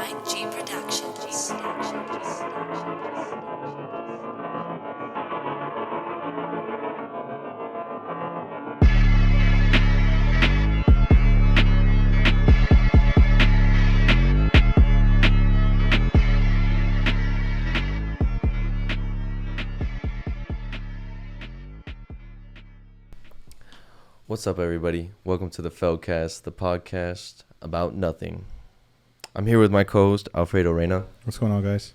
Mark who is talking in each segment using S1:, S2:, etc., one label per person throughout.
S1: by G Productions.
S2: What's up, everybody? Welcome to the Feldcast, the podcast about nothing. I'm here with my co-host, Alfredo Reyna.
S3: What's going on, guys?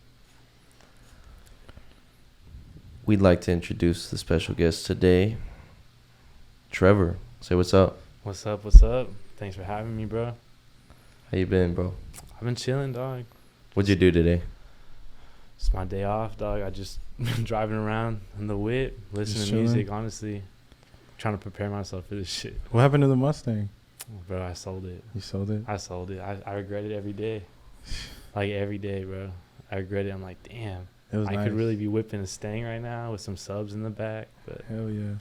S2: We'd like to introduce the special guest today, Trevor. Say what's up.
S4: What's up? What's up? Thanks for having me, bro.
S2: How you been, bro?
S4: I've been chilling, dog.
S2: What'd you do today?
S4: It's my day off, dog. I just been driving around in the whip, listening
S3: Just
S4: to music,
S3: chilling?
S4: honestly. Trying to prepare myself for this shit.
S3: What happened to the Mustang?
S4: Bro, I sold it.
S3: You sold it?
S4: I sold it. I regret it every day. Like, every day, bro. I regret it. I'm like, damn.
S3: It was
S4: I
S3: nice.
S4: could really be whipping a Stang right now with some subs in the back, but
S3: Hell yeah.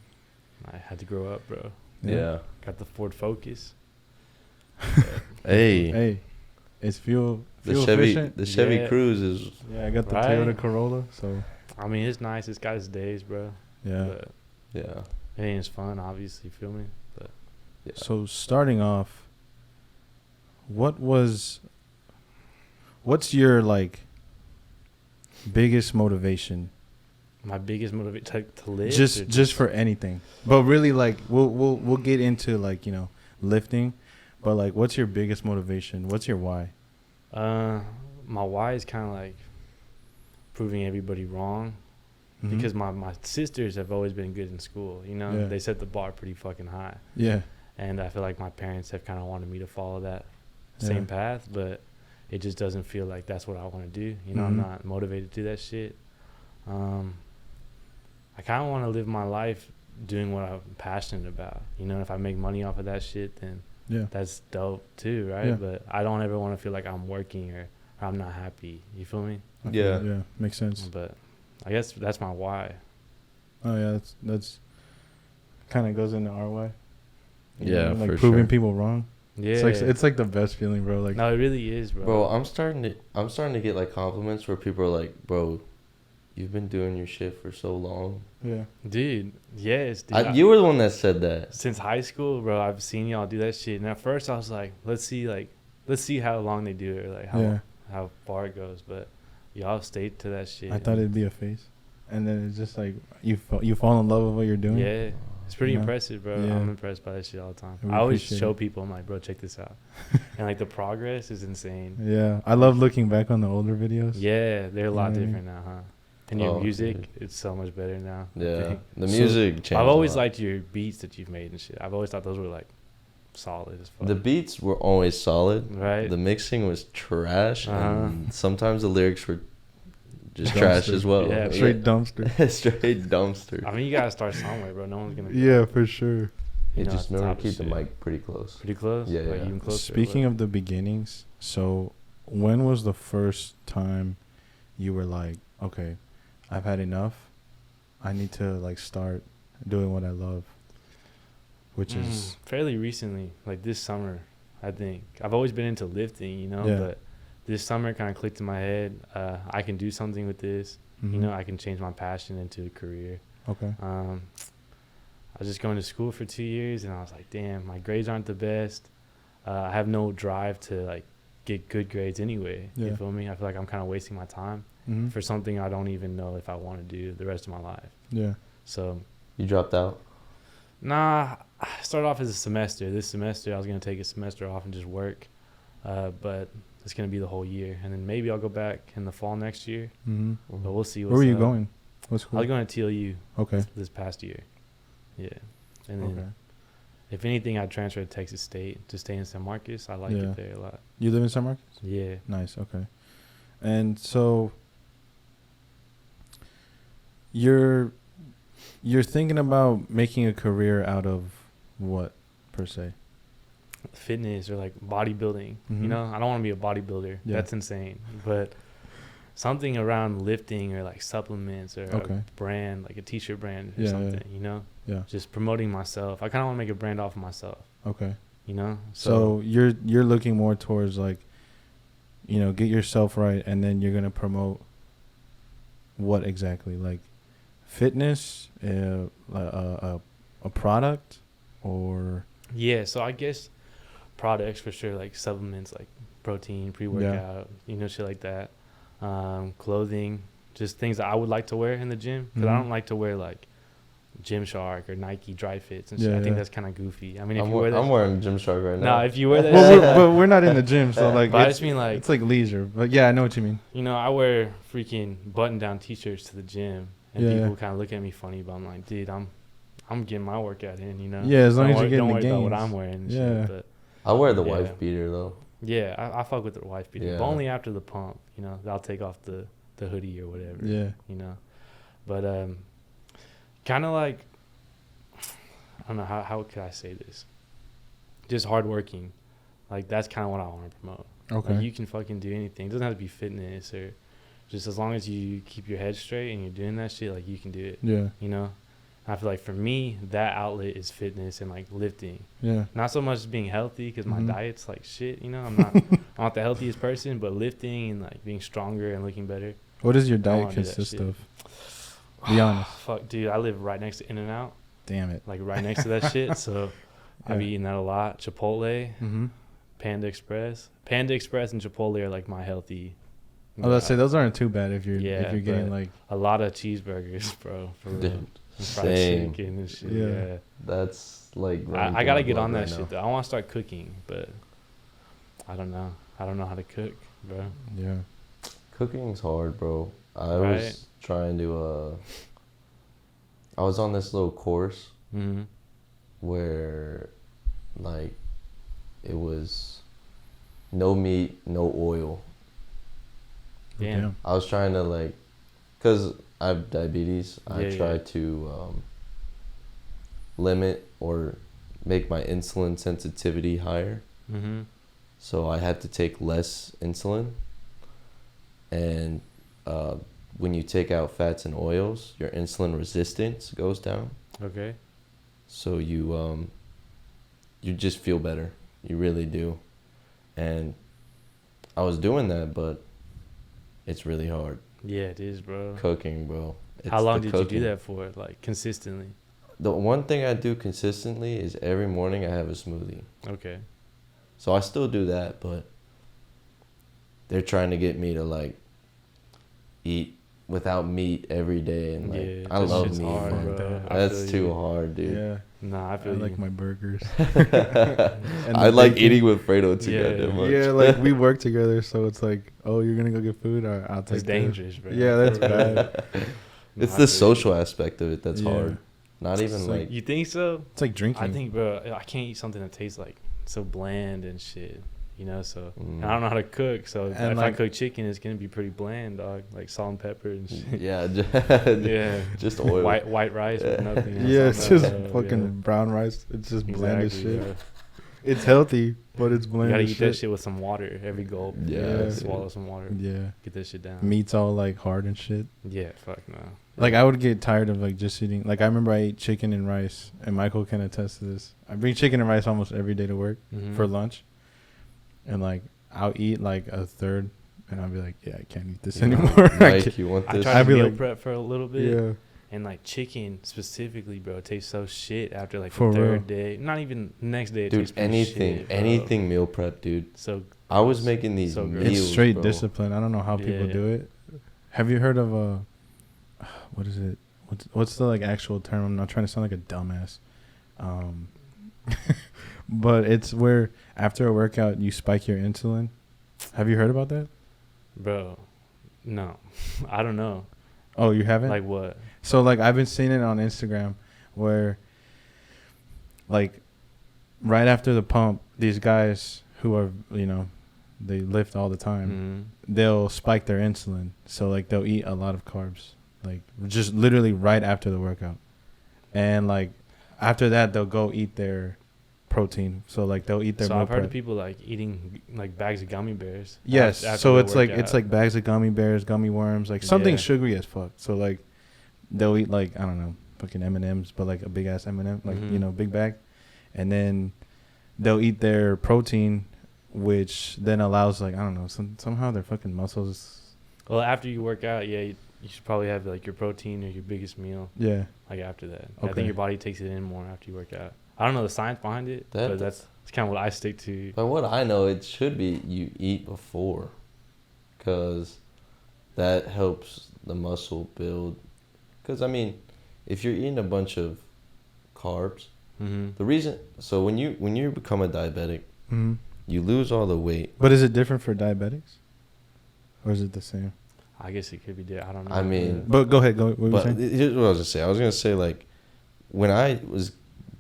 S4: I had to grow up, bro.
S2: Yeah.
S4: Got the Ford Focus.
S2: Hey.
S3: Hey, it's fuel
S2: The Chevy
S3: efficient.
S4: Yeah.
S2: Cruise is...
S3: Yeah, I got the
S4: Right.
S3: Toyota Corolla, so
S4: I mean, it's nice. It's got its days, bro.
S3: yeah.
S4: But
S2: Yeah.
S4: it ain't as fun, obviously. You feel me? But
S2: Yeah.
S3: So starting off, what's your biggest motivation?
S4: my biggest motivation to live. or
S3: Just for anything, but really we'll get into lifting, but what's your biggest motivation? What's your why?
S4: My why is kind of like proving everybody wrong,
S3: Mhm.
S4: because my sisters have always been good in school. You know,
S3: Yeah.
S4: they set the bar pretty fucking high,
S3: Yeah,
S4: and I feel like my parents have kind of wanted me to follow that
S3: Yeah.
S4: same path, but it just doesn't feel like that's what I want to do. You know, I'm
S3: Mhm.
S4: not motivated to do that shit. I kind of want to live my life doing what I'm passionate about. You know, if I make money off of that shit, then
S3: yeah,
S4: that's dope too, right?
S3: Yeah.
S4: But I don't ever want to feel like I'm working or I'm not happy. You feel me?
S3: I
S2: Yeah.
S3: feel- yeah, makes sense.
S4: But I guess that's my why.
S3: Oh yeah, that's kind of goes into our way.
S2: Yeah,
S3: like
S2: for
S3: proving
S2: sure.
S3: people wrong.
S4: Yeah.
S3: It's like the best feeling, bro. Like
S4: No, it really is, bro.
S2: Bro, I'm starting to get like compliments where people are like, bro, you've been doing your shit for so long.
S3: yeah,
S4: Dude, yes, dude.
S2: You were the one that said that.
S4: Since high school, bro, I've seen y'all do that shit. And at first I was like, let's see how long they do it, like
S3: yeah.
S4: how far it goes. But y'all stayed to that shit.
S3: I thought it'd be a face, and then it's just like you fall in love with what you're doing.
S4: Yeah. It's pretty
S3: Yeah.
S4: impressive, bro.
S3: Yeah.
S4: I'm impressed by that shit all the time.
S3: We
S4: I always
S3: appreciate
S4: show
S3: it.
S4: people, I'm like, bro, check this out. And like the progress is insane.
S3: Yeah, I love looking back on the older videos.
S4: Yeah, they're a lot
S3: Yeah.
S4: different now, huh? And your
S2: Oh,
S4: music,
S2: dude.
S4: it's so much better now. I
S2: Yeah.
S4: think.
S2: The
S3: So,
S2: music changed.
S4: I've always
S2: a lot.
S4: liked your beats that you've made and shit. I've always thought those were like solid as fuck.
S2: The beats were always solid.
S4: Right?
S2: The mixing was trash,
S4: Uh-huh.
S2: and sometimes the lyrics were just
S3: Dumpster.
S2: trash as well.
S4: Yeah,
S3: Straight dumpster.
S2: Straight dumpster.
S4: I mean, you gotta start somewhere, bro. No one's gonna be
S3: Yeah, for sure.
S2: You
S4: know,
S2: just
S4: at the
S2: remember
S4: top
S2: to
S4: of
S2: keep the
S4: shit.
S2: mic pretty close.
S4: pretty close.
S2: Yeah,
S4: Like
S2: yeah.
S4: even closer.
S3: Speaking of the beginnings, so when was the first time you were like, okay, I've had enough. I need to start doing what I love, which is
S4: fairly recently, like this summer, I think. I've always been into lifting, you know,
S3: Yeah.
S4: but this summer kind of clicked in my head. I can do something with this. You
S3: mhm.
S4: know, I can change my passion into a career.
S3: Okay.
S4: I was just going to school for 2 years, and I was like, damn, my grades aren't the best. I have no drive to like get good grades anyway.
S3: Yeah.
S4: You feel me? I feel like I'm kind of wasting my time
S3: Mhm.
S4: for something I don't even know if I want to do the rest of my life.
S3: Yeah.
S4: So,
S2: You dropped out.
S4: nah, I started off as a semester. This semester, I was going to take a semester off and just work. But it's going to be the whole year. And then maybe I'll go back in the fall next year.
S3: Mm-hmm.
S4: But we'll see what's
S3: Where were you
S4: up.
S3: going? What
S4: I
S3: school?
S4: was going to TLU
S3: Okay.
S4: this past year. Yeah. And then
S3: Okay.
S4: if anything, I'd transfer to Texas State to stay in San Marcos. I like
S3: Yeah.
S4: it there a lot.
S3: You live in San Marcos?
S4: Yeah.
S3: Nice. Okay. And so you're thinking about making a career out of what per se?
S4: Fitness or like bodybuilding.
S3: Mhm.
S4: You know, I don't want to be a bodybuilder.
S3: Yeah.
S4: That's insane. But something around lifting or like supplements or
S3: Okay.
S4: a brand, like a t-shirt brand or
S3: Yeah, yeah.
S4: something, you know?
S3: Yeah.
S4: Just promoting myself. I kind of want to make a brand off of myself,
S3: Okay.
S4: you know?
S3: So you're looking more towards like get yourself right, and then you're gonna promote what exactly? Like fitness, a product, or
S4: Yeah, so I guess products for sure, like supplements, like protein, pre-workout, shit like that. Clothing, just things that I would like to wear in the gym, because I don't like to wear like Gymshark or Nike dry fits and shit. I think that's kind of goofy. I mean, if you wear that,
S2: I'm wearing Gymshark right now.
S4: no, if you wear that,
S3: well,
S4: shit,
S3: but we're not in the gym, so like
S4: but I just mean like
S3: it's like leisure. But yeah, I know what you mean.
S4: I wear freaking button-down t-shirts to the gym, and
S3: Yeah,
S4: people
S3: yeah.
S4: kind of look at me funny, but I'm like, dude, I'm getting my workout in,
S3: Yeah, as long as you're
S4: don't
S3: getting
S4: worry
S3: the
S4: about what
S3: gains.
S4: I'm wearing. And
S3: Yeah.
S4: shit, but
S2: I wear the
S4: Yeah.
S2: wife beater though.
S4: yeah, I fuck with the wife beater,
S2: Yeah.
S4: but only after the pump. I'll take off the hoodie or whatever.
S3: Yeah.
S4: But kind of like, I don't know how could I say this? Just hardworking, like that's kind of what I want to promote.
S3: Okay.
S4: Like you can fucking do anything. It doesn't have to be fitness or just as long as you keep your head straight and you're doing that shit, like you can do it.
S3: Yeah.
S4: I feel like for me, that outlet is fitness and like lifting.
S3: Yeah.
S4: Not so much being healthy because my
S3: Mhm.
S4: diet's like shit. I'm not the healthiest person, but lifting and like being stronger and looking better.
S3: What does your
S4: I
S3: diet
S4: wanna do that
S3: consist
S4: shit.
S3: of? Be honest.
S4: Fuck, dude, I live right next to In-N-Out,
S3: Damn it.
S4: like right next to that shit. So I be
S3: Yeah.
S4: eating that a lot. Chipotle,
S3: Mm-hmm.
S4: Panda Express. Panda Express and Chipotle are like my healthy.
S3: Oh, let's say those aren't too bad if you're
S4: Yeah,
S3: getting
S4: but
S3: like
S4: a lot of cheeseburgers, bro. For real.
S2: Dude,
S4: And fried
S2: same.
S4: chicken and shit.
S3: Yeah.
S4: Yeah.
S2: That's like
S4: I gotta get on that shit though. I want to start cooking, but I don't know. I don't know how to cook, bro.
S3: yeah.
S2: Cooking's hard, bro. I
S4: Right.
S2: was trying to I was on this little course
S4: Mm-hmm.
S2: where like it was no meat, no oil.
S4: Damn.
S2: I was trying to like, cause I have diabetes. I
S4: Yeah,
S2: try
S4: yeah.
S2: to limit or make my insulin sensitivity higher.
S4: Mm-hmm.
S2: So I had to take less insulin. And when you take out fats and oils, your insulin resistance goes down.
S4: Okay.
S2: So you just feel better. You really do. And I was doing that, but it's really hard.
S4: Yeah, it is, bro.
S2: Cooking, bro.
S4: How
S2: It's
S4: long
S2: the
S4: did you
S2: cooking.
S4: do that for? Like consistently?
S2: The one thing I do consistently is every morning I have a smoothie.
S4: Okay.
S2: So I still do that, but they're trying to get me to like eat without meat every day, and like
S4: Yeah,
S2: I
S4: that
S2: love
S4: shit's
S2: meat,
S4: hard,
S2: man.
S4: bro. I
S2: That's
S4: feel
S2: too
S4: you.
S2: hard, dude.
S3: Yeah.
S4: Nah, I
S3: I
S4: feel
S3: like
S4: you.
S3: my burgers.
S2: I like
S3: bacon.
S2: eating with Fredo too
S4: Yeah.
S2: goddamn much.
S3: Yeah, like we work together, so it's like, oh, you're gonna go get food, or I'll take
S4: It's
S3: it.
S4: dangerous, bro.
S3: Yeah, that's
S4: For real.
S3: bad.
S4: Nah,
S2: It's
S4: I
S2: the
S4: feel you.
S2: social aspect of it that's
S3: Yeah.
S2: hard. Not even
S3: It's
S2: like
S4: You think so?
S3: It's like drinking.
S4: I think, bro, I can't eat something that tastes like so bland and shit. So and I don't know how to cook. So
S3: And
S4: if
S3: like-
S4: I cook chicken, it's gonna be pretty bland, dog. Like salt and pepper and shit.
S2: yeah,
S4: Yeah.
S2: just oil.
S4: White rice with nothing. else
S3: yeah,
S4: on
S3: it's
S4: that,
S3: just
S4: bro.
S3: fucking
S4: Yeah.
S3: brown rice. It's just bland as
S4: Exactly,
S3: shit.
S4: bro.
S3: It's healthy, but it's
S4: You
S3: bland
S4: gotta
S3: as
S4: eat that
S3: shit.
S4: shit with some water every gulp.
S2: Yeah,
S3: Yeah.
S4: Swallow some water.
S3: Yeah,
S4: Get that shit down.
S3: meat's all like hard and shit.
S4: Yeah, fuck no.
S3: Like I would get tired of like just eating. Like I remember I ate chicken and rice, and Michael can attest to this. I bring chicken and rice almost every day to work
S4: Mhm.
S3: for lunch, and like I'll eat like a third, and I'll be like, yeah, I can't eat this
S4: Yeah.
S3: anymore. I
S2: Mike,
S3: can't-
S2: you want
S4: I
S2: this?
S4: tried
S3: I'd
S4: to
S3: be
S4: meal
S3: like-
S4: prep for a little bit,
S3: yeah,
S4: and like chicken specifically, bro, it tastes so shit after like
S3: For
S4: the
S3: real.
S4: third day. Not even the next day. It
S2: Dude,
S4: tastes pretty
S2: anything,
S4: shit, bro.
S2: anything meal prep, dude.
S4: So
S2: I was making these
S4: So gross.
S2: meals,
S3: it's straight
S2: bro.
S3: discipline. I don't know how people
S4: Yeah.
S3: do it. Have you heard of what is it? What's the like actual term? I'm not trying to sound like a dumbass. But it's where after a workout you spike your insulin. Have you heard about that?
S4: bro, no, I don't know.
S3: Oh, you haven't?
S4: Like what?
S3: So like I've been seeing it on Instagram where like right after the pump, these guys who are, they lift all the time, they'll spike their insulin. So like they'll eat a lot of carbs, like just literally right after the workout. And like after that they'll go eat their protein. So like they'll eat their
S4: So
S3: meal
S4: I've heard
S3: prep.
S4: of people like eating like bags of gummy bears.
S3: Yes,
S4: after
S3: so
S4: the
S3: it's like
S4: workout.
S3: bags of gummy bears, gummy worms, like something
S4: Yeah.
S3: sugary as fuck. So like they'll eat like, I don't know, fucking M&Ms, but like a big ass M&M, like
S4: Mhm.
S3: big bag, and then they'll eat their protein which then allows like I don't know somehow their fucking muscles.
S4: Well, after you work out, yeah, you should probably have like your protein or your biggest meal.
S3: Yeah.
S4: Like after that, I
S3: Okay.
S4: think your body takes it in more after you work out. I don't know the science behind it, but that's kind of what I stick to.
S2: By what I know, it should be you eat before, because that helps the muscle build. Because I mean, if you're eating a bunch of carbs, the reason when you become a diabetic, you lose all the weight.
S3: But is it different for diabetics, or is it the same?
S4: I guess it could be different. I don't know.
S2: I mean,
S3: But go ahead. What were you
S2: but
S3: saying?
S2: here's what I was gonna say. I was gonna say like, when I was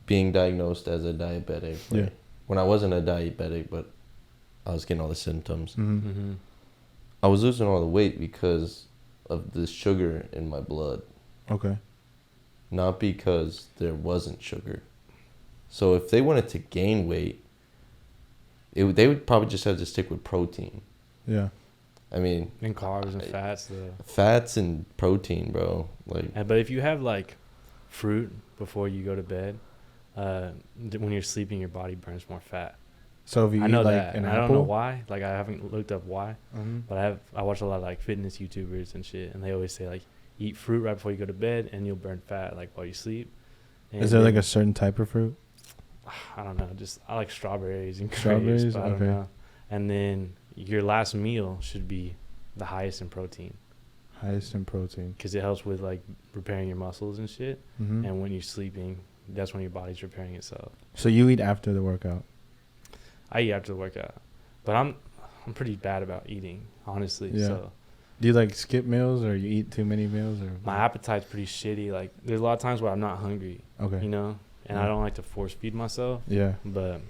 S2: being diagnosed as a diabetic, right?
S3: Yeah.
S2: When I wasn't a diabetic, but I was getting all the symptoms.
S3: Mm-hmm.
S2: I was losing all the weight because of the sugar in my blood,
S3: Okay.
S2: not because there wasn't sugar. So if they wanted to gain weight, they would probably just have to stick with protein.
S3: Yeah.
S2: I mean,
S4: and carbs and fats,
S2: fats and protein, bro. Like,
S4: but if you have like fruit before you go to bed, when you're sleeping, your body burns more fat.
S3: So if you
S4: I
S3: eat
S4: know
S3: like
S4: that.
S3: an
S4: And
S3: apple,
S4: I don't know why. Like I haven't looked up why,
S3: Mm-hmm.
S4: but I watch a lot of like fitness YouTubers and shit, and they always say like eat fruit right before you go to bed, and you'll burn fat like while you sleep. And
S3: Is there like
S4: then-
S3: a certain type of fruit?
S4: I don't know. Just I like strawberries and
S3: Strawberries?
S4: grapes, but I don't
S3: Okay.
S4: know. And then your last meal should be the highest in protein,
S3: Highest in protein.
S4: because it helps with like repairing your muscles and shit.
S3: Mm-hmm.
S4: And when you're sleeping, that's when your body's repairing itself.
S3: So you eat after the workout.
S4: I eat after the workout, but I'm pretty bad about eating, honestly.
S3: Yeah.
S4: So
S3: Do you like skip meals or you eat too many meals or?
S4: my appetite's pretty shitty. Like there's a lot of times where I'm not hungry,
S3: Okay.
S4: you know, and
S3: Yeah.
S4: I don't like to force feed myself.
S3: Yeah.
S4: But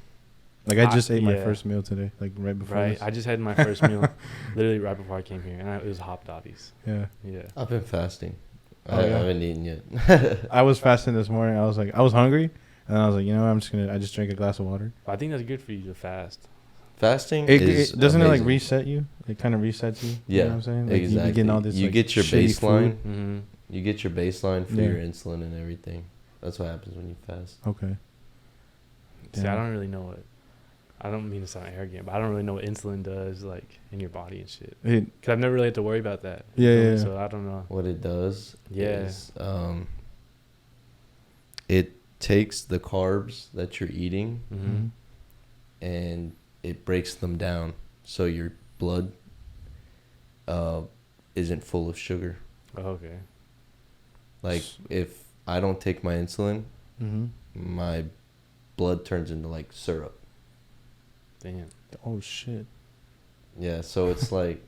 S3: Like I just ate my
S4: yeah.
S3: first meal today, like right before.
S4: right,
S3: this.
S4: I just had my first meal literally right before I came here, and it was Hop Dotties.
S3: Yeah.
S4: Yeah.
S2: I've been fasting.
S3: Oh,
S2: I
S3: yeah?
S2: haven't eaten yet.
S3: I was fasting this morning. I was hungry, and I was like, you know, what, I just drank a glass of water.
S4: But I think that's good for you to fast.
S2: Fasting
S3: It
S2: is
S3: doesn't it like
S2: amazing.
S3: reset you? It kind of resets you.
S2: Yeah,
S3: You know what I'm saying? Like
S2: exactly.
S3: You getting all this.
S2: You
S3: like,
S2: get your
S3: shitty
S2: baseline.
S3: food.
S4: Mm-hmm.
S2: You get your baseline for
S3: Yeah.
S2: your insulin and everything. That's what happens when you fast.
S3: Okay.
S4: See, I
S3: Damn.
S4: don't really know what. I don't mean to sound arrogant, but I don't really know what insulin does, like in your body and shit. Cause I've never really had to worry about that. You
S3: Yeah,
S4: feel me?
S3: yeah.
S4: So I don't know.
S2: What it does
S4: Yeah.
S2: is it takes the carbs that you're eating
S4: Mm-hmm.
S2: and it breaks them down so your blood isn't full of sugar.
S4: Oh, okay.
S2: Like if I don't take my insulin,
S3: Mm-hmm.
S2: my blood turns into like syrup.
S4: Damn.
S3: Oh shit.
S2: Yeah, so it's like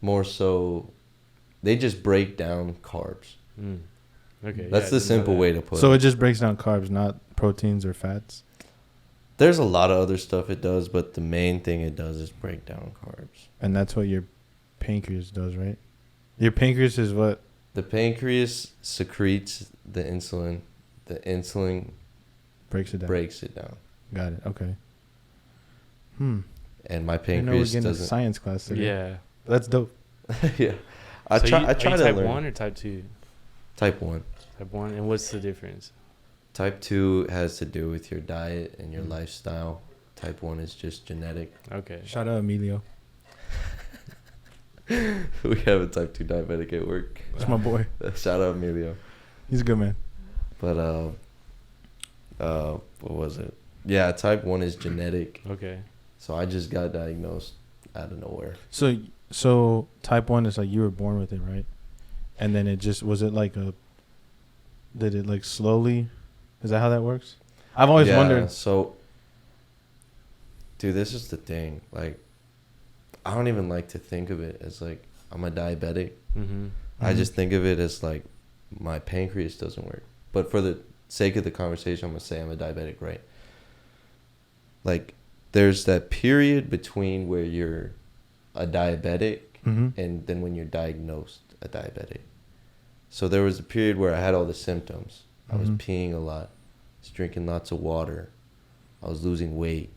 S2: more so they just break down carbs.
S4: Mm. Okay.
S2: That's the simple way to put
S3: So
S2: it.
S3: it just breaks down carbs, not proteins or fats.
S2: There's a lot of other stuff it does, but the main thing it does is break down carbs.
S3: And that's what your pancreas does, right? Your pancreas is what?
S2: The pancreas secretes the insulin. The insulin
S3: Breaks it down.
S2: breaks it down.
S3: Got it. Okay.
S2: And my
S3: I know we're
S2: pancreas
S3: getting a
S2: doesn't.
S3: science class today.
S4: Yeah.
S3: That's dope.
S2: Yeah. I
S4: So
S2: try
S4: are you
S2: to
S4: type
S2: learn.
S4: 1 or type 2?
S2: Type 1.
S4: Type 1. And what's the difference?
S2: Type 2 has to do with your diet and your lifestyle. Type 1 is just genetic.
S4: Okay.
S3: Shout out Emilio.
S2: We have a type 2 diabetic at work.
S3: That's my boy.
S2: Shout out Emilio.
S3: He's a good man.
S2: But what was it? Yeah, type 1 is genetic.
S4: Okay.
S2: So I just got diagnosed out of nowhere.
S3: So type 1 is like you were born with it, right? And then it just did it like slowly? Is that how that works? I've always wondered.
S2: So, dude, this is the thing. Like, I don't even like to think of it as like I'm a diabetic.
S4: Mm-hmm.
S2: I
S3: Mhm.
S2: just think of it as like my pancreas doesn't work. But for the sake of the conversation, I'm gonna say I'm a diabetic, right? Like, there's that period between where you're a diabetic
S3: Mhm.
S2: and then when you're diagnosed a diabetic. So there was a period where I had all the symptoms. I was
S3: Mhm.
S2: peeing a lot, I was drinking lots of water, I was losing weight.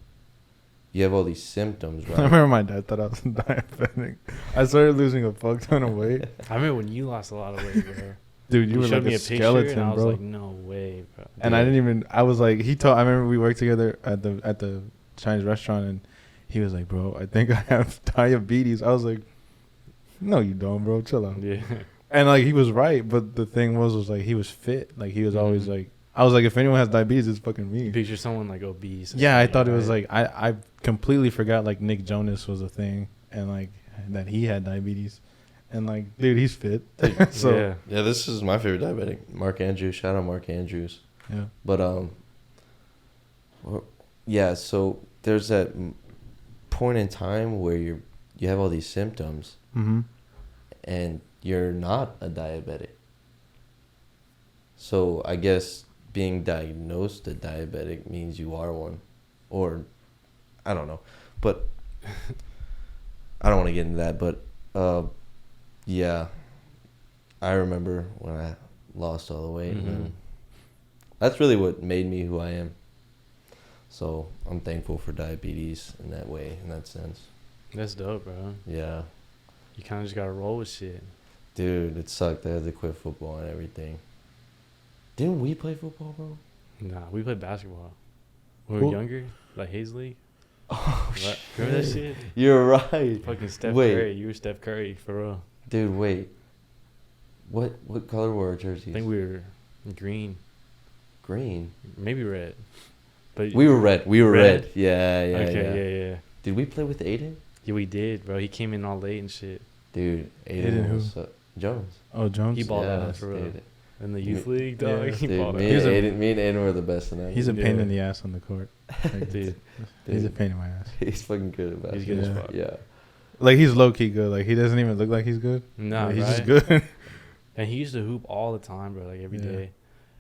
S2: You have all these symptoms,
S3: I
S2: right?
S3: remember my dad thought I was diabetic. I started losing a fuck ton of weight.
S4: I remember when you lost a lot of weight, bro.
S3: Dude, you were
S4: showed
S3: like
S4: me
S3: a
S4: a picture,
S3: skeleton,
S4: and I was
S3: bro.
S4: like, no way, bro.
S3: And I didn't even. I was like, I remember we worked together at the Chinese restaurant, and he was like, "Bro, I think I have diabetes." I was like, "No, you don't, bro. Chill out."
S4: Yeah.
S3: And like he was right, but the thing was like he was fit. Like he was always like, I was like, if anyone has diabetes, it's fucking me.
S4: Picture someone like obese.
S3: Yeah, I thought it was like I completely forgot like Nick Jonas was a thing, and like that he had diabetes, and like dude, he's fit. So
S4: yeah.
S2: Yeah, this is my favorite diabetic, Mark Andrews. Shout out Mark Andrews.
S3: yeah.
S2: But yeah. So there's that point in time where you have all these symptoms,
S3: Mm-hmm.
S2: and you're not a diabetic. So I guess being diagnosed a diabetic means you are one, or I don't know, but I don't want to get into that. But yeah, I remember when I lost all the weight, and that's really what made me who I am. So I'm thankful for diabetes in that way, in that sense.
S4: That's dope, bro.
S2: Yeah,
S4: You kind of just gotta roll with shit.
S2: dude, it sucked. I had to quit football and everything. Didn't we play football, bro?
S4: Nah, we played basketball. When we
S3: Cool.
S4: were younger, like Hayes League.
S2: Oh,
S4: Right? Remember that shit?
S2: You're right.
S4: Fucking Steph
S2: Wait.
S4: Curry. You were Steph Curry, for real.
S2: Dude, wait. What color were our jerseys?
S4: I think we were green,
S2: Green.
S4: maybe red. But
S2: We were red. We were red.
S4: Red?
S2: Yeah, yeah,
S4: okay,
S2: yeah.
S4: yeah.
S2: Did we play with Aiden?
S4: Yeah, we did, bro. He came in all late and shit.
S2: Dude,
S3: Aiden
S2: Aiden
S3: who?
S2: was Jones.
S3: Oh, Jones.
S4: He balled out
S2: Yes,
S4: for real.
S2: dude.
S4: In the youth
S2: Me-
S4: league, dog.
S3: yeah.
S4: He
S2: Dude,
S4: balled
S2: me
S4: out.
S2: and Aiden were the best in that.
S3: He's a
S2: game.
S3: pain
S4: Yeah.
S3: in the ass on the court. Like,
S4: Dude,
S3: he's a
S2: Dude.
S3: pain in my ass.
S2: He's fucking good at basketball.
S4: he's good as
S3: Yeah.
S4: fuck.
S2: Yeah.
S3: Like he's low key good. Like he doesn't even look like he's good.
S4: Nah,
S3: Like, he's
S4: right?
S3: just good.
S4: And he used to hoop all the time, bro. Like every
S3: Yeah.
S4: day.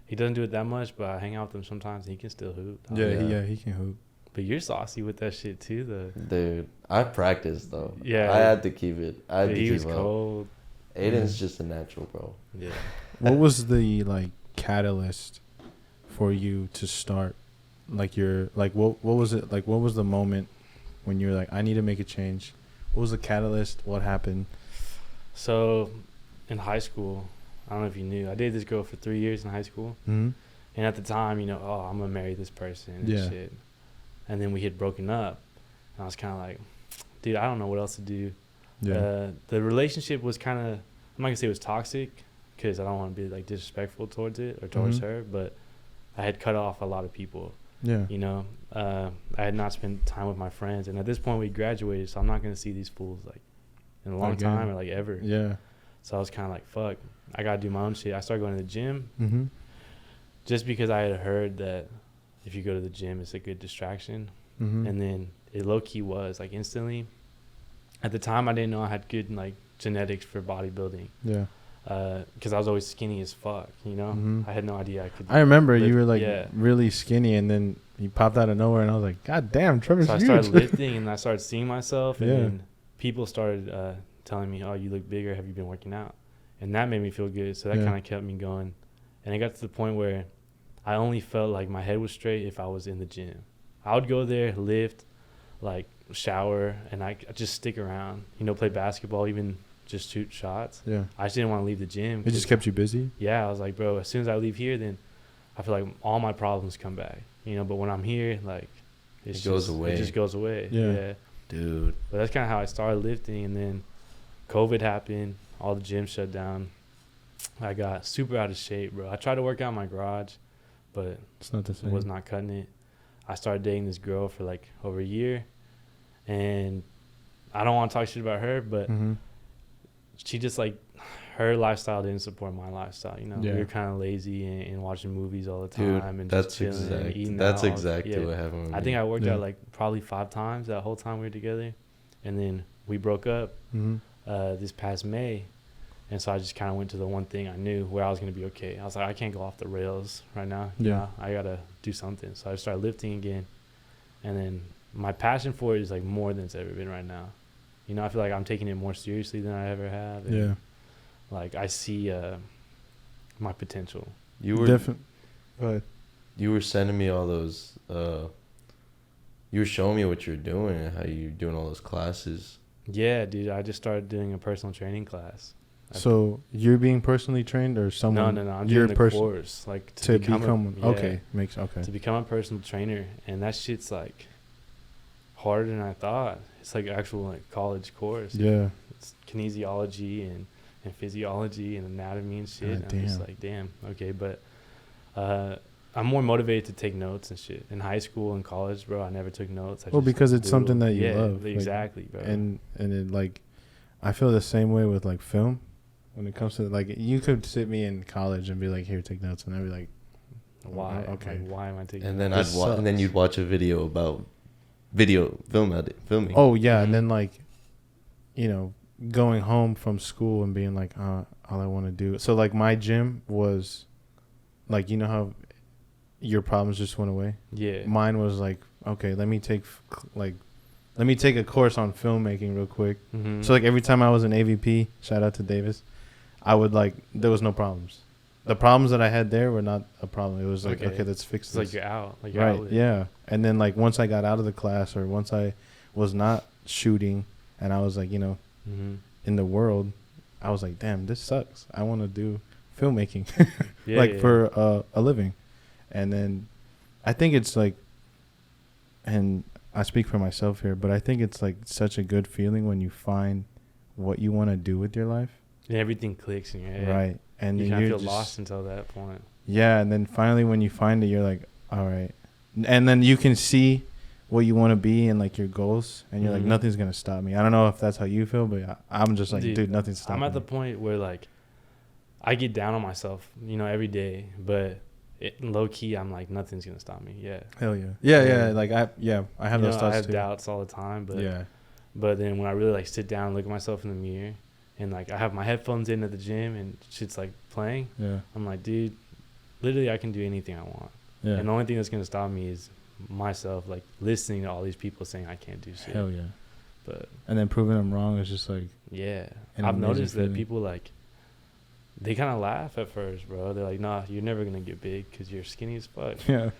S4: He doesn't do it that much, but I hang out with him sometimes. And he can still hoop. dog.
S2: Yeah.
S3: He can hoop.
S4: But you're saucy with that shit too, though.
S2: Dude, I practiced though.
S4: Yeah.
S2: I had to keep it. I had
S4: Yeah,
S2: to
S4: he
S2: keep
S4: was
S2: up.
S4: cold.
S2: Aiden's just a natural, bro.
S4: Yeah.
S3: What was the like catalyst for you to start? Like your like what was it like? What was the moment when you were like, I need to make a change? What was the catalyst? What happened?
S4: So, in high school, I don't know if you knew, I dated this girl for 3 years in high school.
S3: Mm-hmm.
S4: And at the time, you know, oh, I'm going to marry this person and
S3: Yeah.
S4: shit. And then we had broken up. And I was kind of like, dude, I don't know what else to do.
S3: Yeah.
S4: The relationship was kind of, I'm not going to say it was toxic because I don't want to be like disrespectful towards it or towards
S3: Mhm.
S4: her. But I had cut off a lot of people,
S3: Yeah.
S4: you know. I had not spent time with my friends. And at this point, we graduated. So I'm not going to see these fools like in a long
S3: Again.
S4: time or like ever.
S3: Yeah.
S4: So I was kind of like, fuck, I got to do my own shit. I started going to the gym
S3: Mm-hmm.
S4: just because I had heard that if you go to the gym, it's a good distraction.
S3: Mm-hmm.
S4: And then it low-key was, like, instantly. At the time, I didn't know I had good, like, genetics for bodybuilding
S3: Yeah.
S4: because I was always skinny as fuck, you know?
S3: Mhm.
S4: I had no idea I could.
S3: I remember
S4: lift-
S3: you were like
S4: yeah.
S3: really skinny, and then you popped out of nowhere, and I was like, God damn, Trevor's
S4: So I
S3: huge.
S4: started lifting, and I started seeing myself, and
S3: Yeah.
S4: then people started telling me, oh, you look bigger. Have you been working out? And that made me feel good. So that
S3: Yeah.
S4: kind of kept me going. And it got to the point where I only felt like my head was straight if I was in the gym. I would go there, lift, like shower, and I just stick around, you know, play basketball, even just shoot shots.
S3: Yeah.
S4: I just didn't want to leave the gym.
S3: It just kept you busy.
S4: Yeah, I was like, bro, as soon as I leave here, then I feel like all my problems come back, you know. But when I'm here, like,
S2: It goes away.
S4: It just goes away.
S3: Yeah.
S2: Dude.
S4: But that's kind of how I started lifting, and then COVID happened. All the gyms shut down. I got super out of shape, bro. I tried to work out in my garage, but
S3: It's not the
S4: it
S3: same.
S4: was not cutting it. I started dating this girl for like over a year, and I don't want to talk shit about her, but
S3: Mm-hmm.
S4: she just like, her lifestyle didn't support my lifestyle. You know,
S3: Yeah.
S4: we were kind of lazy and watching movies all the
S2: Dude,
S4: time and
S2: that's
S4: just chilling and eating
S2: that's
S4: out.
S2: exactly
S4: Yeah.
S2: what happened with
S4: I
S2: me.
S4: think I worked
S3: Yeah.
S4: out like probably 5 times that whole time we were together, and then we broke up
S3: Mm-hmm.
S4: this past May, and so I just kind of went to the one thing I knew where I was gonna be okay. I was like, I can't go off the rails right now. You
S3: Yeah.
S4: know, I gotta do something. So I started lifting again, and then my passion for it is like more than it's ever been right now. You know, I feel like I'm taking it more seriously than I ever have. And
S3: Yeah.
S4: like I see my potential.
S2: You were
S3: Definitely. Go ahead.
S2: you were sending me all those you were showing me what you're doing and how you're doing all those classes.
S4: Yeah, dude. I just started doing a personal training class.
S3: So you're being personally trained, or someone?
S4: No. I'm
S3: you're
S4: doing the course, like
S3: to become.
S4: yeah,
S3: Okay, makes okay.
S4: to become a personal trainer, and that shit's like, harder than I thought. It's like actual like college course.
S3: Yeah.
S4: It's kinesiology and physiology and anatomy and shit.
S3: God
S4: I'm just
S3: damn.
S4: like, damn, okay, but I'm more motivated to take notes and shit. In high school and college, bro, I never took notes.
S3: Well, because it's
S4: doodled.
S3: something that you
S4: Yeah,
S3: love.
S4: exactly, bro.
S3: And it like, I feel the same way with like film. When it comes to like, you could sit me in college and be like, here, take notes, and I'd be like,
S4: why?
S3: Okay.
S4: Like, why am I taking?
S2: And then
S3: This
S2: and then
S3: sucks.
S2: you'd watch a video about filming.
S3: oh yeah,
S4: Mhm.
S3: and then like, you know, going home from school and being like, all I want to do. So like my gym was, like, you know how your problems just went away.
S4: Yeah.
S3: Mine was like, okay, let me take a course on filmmaking real quick.
S4: Mm-hmm.
S3: So like every time I was in AVP, shout out to Davis, I would like, there was no problems. The problems that I had there were not a problem. It was like, okay, let's fix
S4: it's
S3: this.
S4: like you're out. Like you're
S3: Right.
S4: out with it.
S3: Yeah. And then like once I got out of the class, or once I was not shooting and I was like, you know,
S4: Mm-hmm.
S3: in the world, I was like, damn, this sucks. I want to do filmmaking
S4: Yeah,
S3: like
S4: yeah.
S3: for a living. And then I think it's like, and I speak for myself here, but I think it's like such a good feeling when you find what you want to do with your life.
S4: And everything clicks in your head.
S3: Right. And
S4: You
S3: then
S4: kind of
S3: you're
S4: feel
S3: just,
S4: lost until that point.
S3: yeah. And then finally when you find it, you're like, all right. And then you can see what you want to be and like your goals, and you're like,
S4: Mhm.
S3: nothing's going to stop me. I don't know if that's how you feel, but I'm just like, dude, nothing's stopping
S4: I'm at
S3: me.
S4: the point where like I get down on myself, you know, every day, but low key, I'm like, nothing's gonna stop me. Yeah.
S3: Hell yeah. Yeah.
S4: Yeah.
S3: Like I have
S4: You
S3: those
S4: know,
S3: thoughts
S4: I have
S3: too.
S4: doubts all the time, but
S3: Yeah.
S4: but then when I really like sit down, and look at myself in the mirror, and like I have my headphones in at the gym and shit's like playing,
S3: Yeah.
S4: I'm like, dude, literally I can do anything I want.
S3: Yeah.
S4: And the only thing that's gonna stop me is myself, like listening to all these people saying I can't do shit.
S3: Hell yeah.
S4: But
S3: And then proving them wrong is just like,
S4: yeah,
S3: An
S4: I've
S3: amazing
S4: noticed that
S3: feeling.
S4: people like they kind of laugh at first, bro. They're like, nah, you're never gonna get big because you're skinny as fuck.
S3: yeah.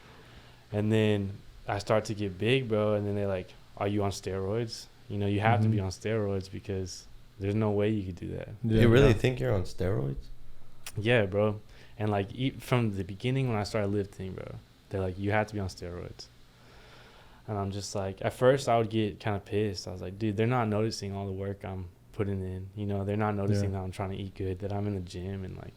S4: And then I start to get big, bro. And then they're like, are you on steroids? You know, you have to be
S3: Mhm.
S4: on steroids because there's no way you could do that.
S3: Yeah.
S2: You really think you're on steroids?
S4: Yeah, bro. And like from the beginning when I started lifting, bro, they're like, you have to be on steroids. And I'm just like, at first I would get kind of pissed. I was like, dude, they're not noticing all the work I'm putting in. You know, they're not noticing
S3: Yeah.
S4: that I'm trying to eat good, that I'm in the gym. And like,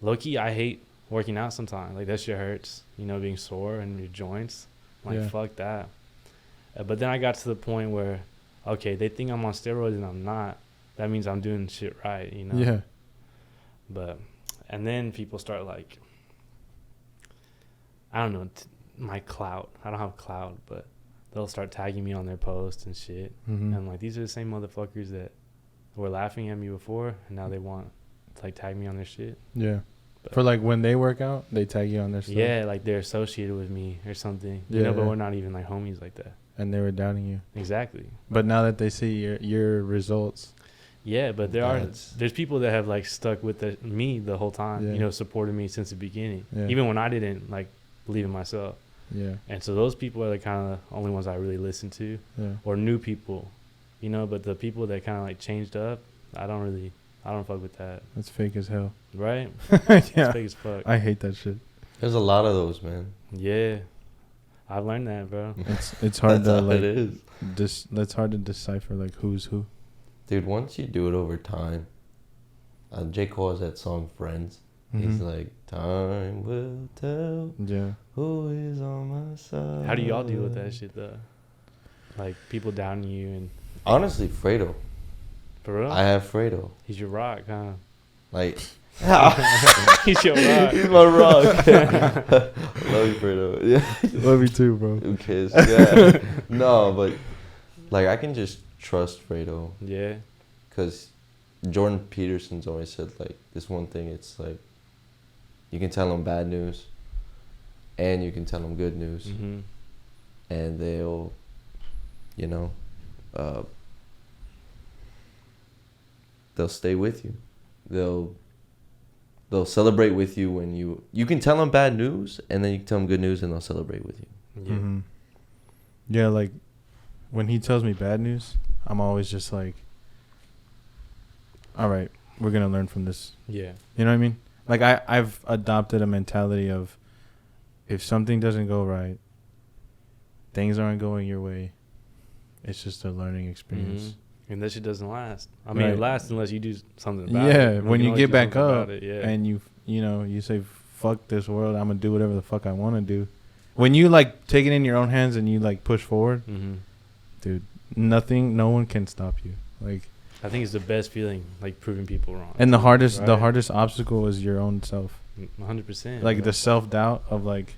S4: low-key, I hate working out sometimes. Like, that shit hurts, you know, being sore in your joints. Like,
S3: Yeah.
S4: fuck that. But then I got to the point where, okay, they think I'm on steroids and I'm not. That means I'm doing shit right, you know?
S3: Yeah.
S4: But, and then people start like, I don't know, my clout. I don't have clout, but they'll start tagging me on their posts and shit.
S3: Mm-hmm.
S4: And I'm like, these are the same motherfuckers that were laughing at me before, and now they want to like tag me on their shit.
S3: Yeah.
S4: But
S3: For like when they work out, they tag you on their stuff.
S4: yeah, like they're associated with me or something.
S3: Yeah,
S4: You know, but
S3: yeah.
S4: we're not even like homies like that.
S3: And they were doubting you.
S4: Exactly.
S3: But now that they see your results.
S4: Yeah, but
S2: That's-
S4: there's people that have like stuck with me the whole time.
S3: Yeah.
S4: You know, supported me since the beginning,
S3: Yeah.
S4: even when I didn't like believe in myself.
S3: Yeah.
S4: And so those people are the kind of only ones I really listen to,
S3: Yeah.
S4: or new people, you know. But the people that kind of like changed up, I don't fuck with that,
S3: That's fake as hell.
S4: right?
S3: Yeah.
S4: It's fake as fuck.
S3: I hate that shit.
S2: There's a lot of those, man.
S4: Yeah, I've learned that, bro.
S3: It's hard
S2: That's
S3: to
S2: how
S3: like
S2: it is.
S3: it's hard to decipher like who's who.
S2: Dude, once you do it over time, J. Cole has that song Friends. He's
S3: Mhm.
S2: like, time will tell
S3: Yeah.
S2: who is on my side.
S4: How do y'all deal with that shit though? Like people doubting you and
S2: Honestly, Fredo.
S4: for real,
S2: I have Fredo.
S4: he's your rock, huh?
S2: Like,
S4: He's your rock.
S2: he's my rock. Love you, Fredo. Yeah.
S3: Love you too, bro.
S2: Who cares? Yeah. No, but like I can just trust Fredo.
S4: Yeah,
S2: Because Jordan Peterson's always said, like, this one thing, it's like, you can tell them bad news, and you can tell them good news,
S4: mm-hmm.
S2: and they'll, you know, they'll stay with you. They'll celebrate with you when you can tell them bad news, and then you can tell them good news, and they'll celebrate with you.
S4: Yeah,
S3: Mhm. Yeah, like when he tells me bad news, I'm always just like, all right, we're gonna learn from this.
S4: yeah,
S3: You know what I mean? Like I've adopted a mentality of if something doesn't go right, things aren't going your way, It's just a learning experience.
S4: Mm-hmm. And that shit doesn't last. I mean,
S3: Right.
S4: it lasts unless you do something about it.
S3: Yeah,
S4: We
S3: when
S4: can
S3: you
S4: always
S3: get
S4: do
S3: back
S4: something
S3: up
S4: about it, yeah.
S3: and you say, fuck this world, I'm gonna do whatever the fuck I want to do. When you like take it in your own hands and you like push forward, dude, no one can stop you. Like,
S4: I think it's the best feeling, like proving people wrong.
S3: and the hardest
S4: right?
S3: obstacle is your own self.
S4: 100%.
S3: Like the self doubt of like,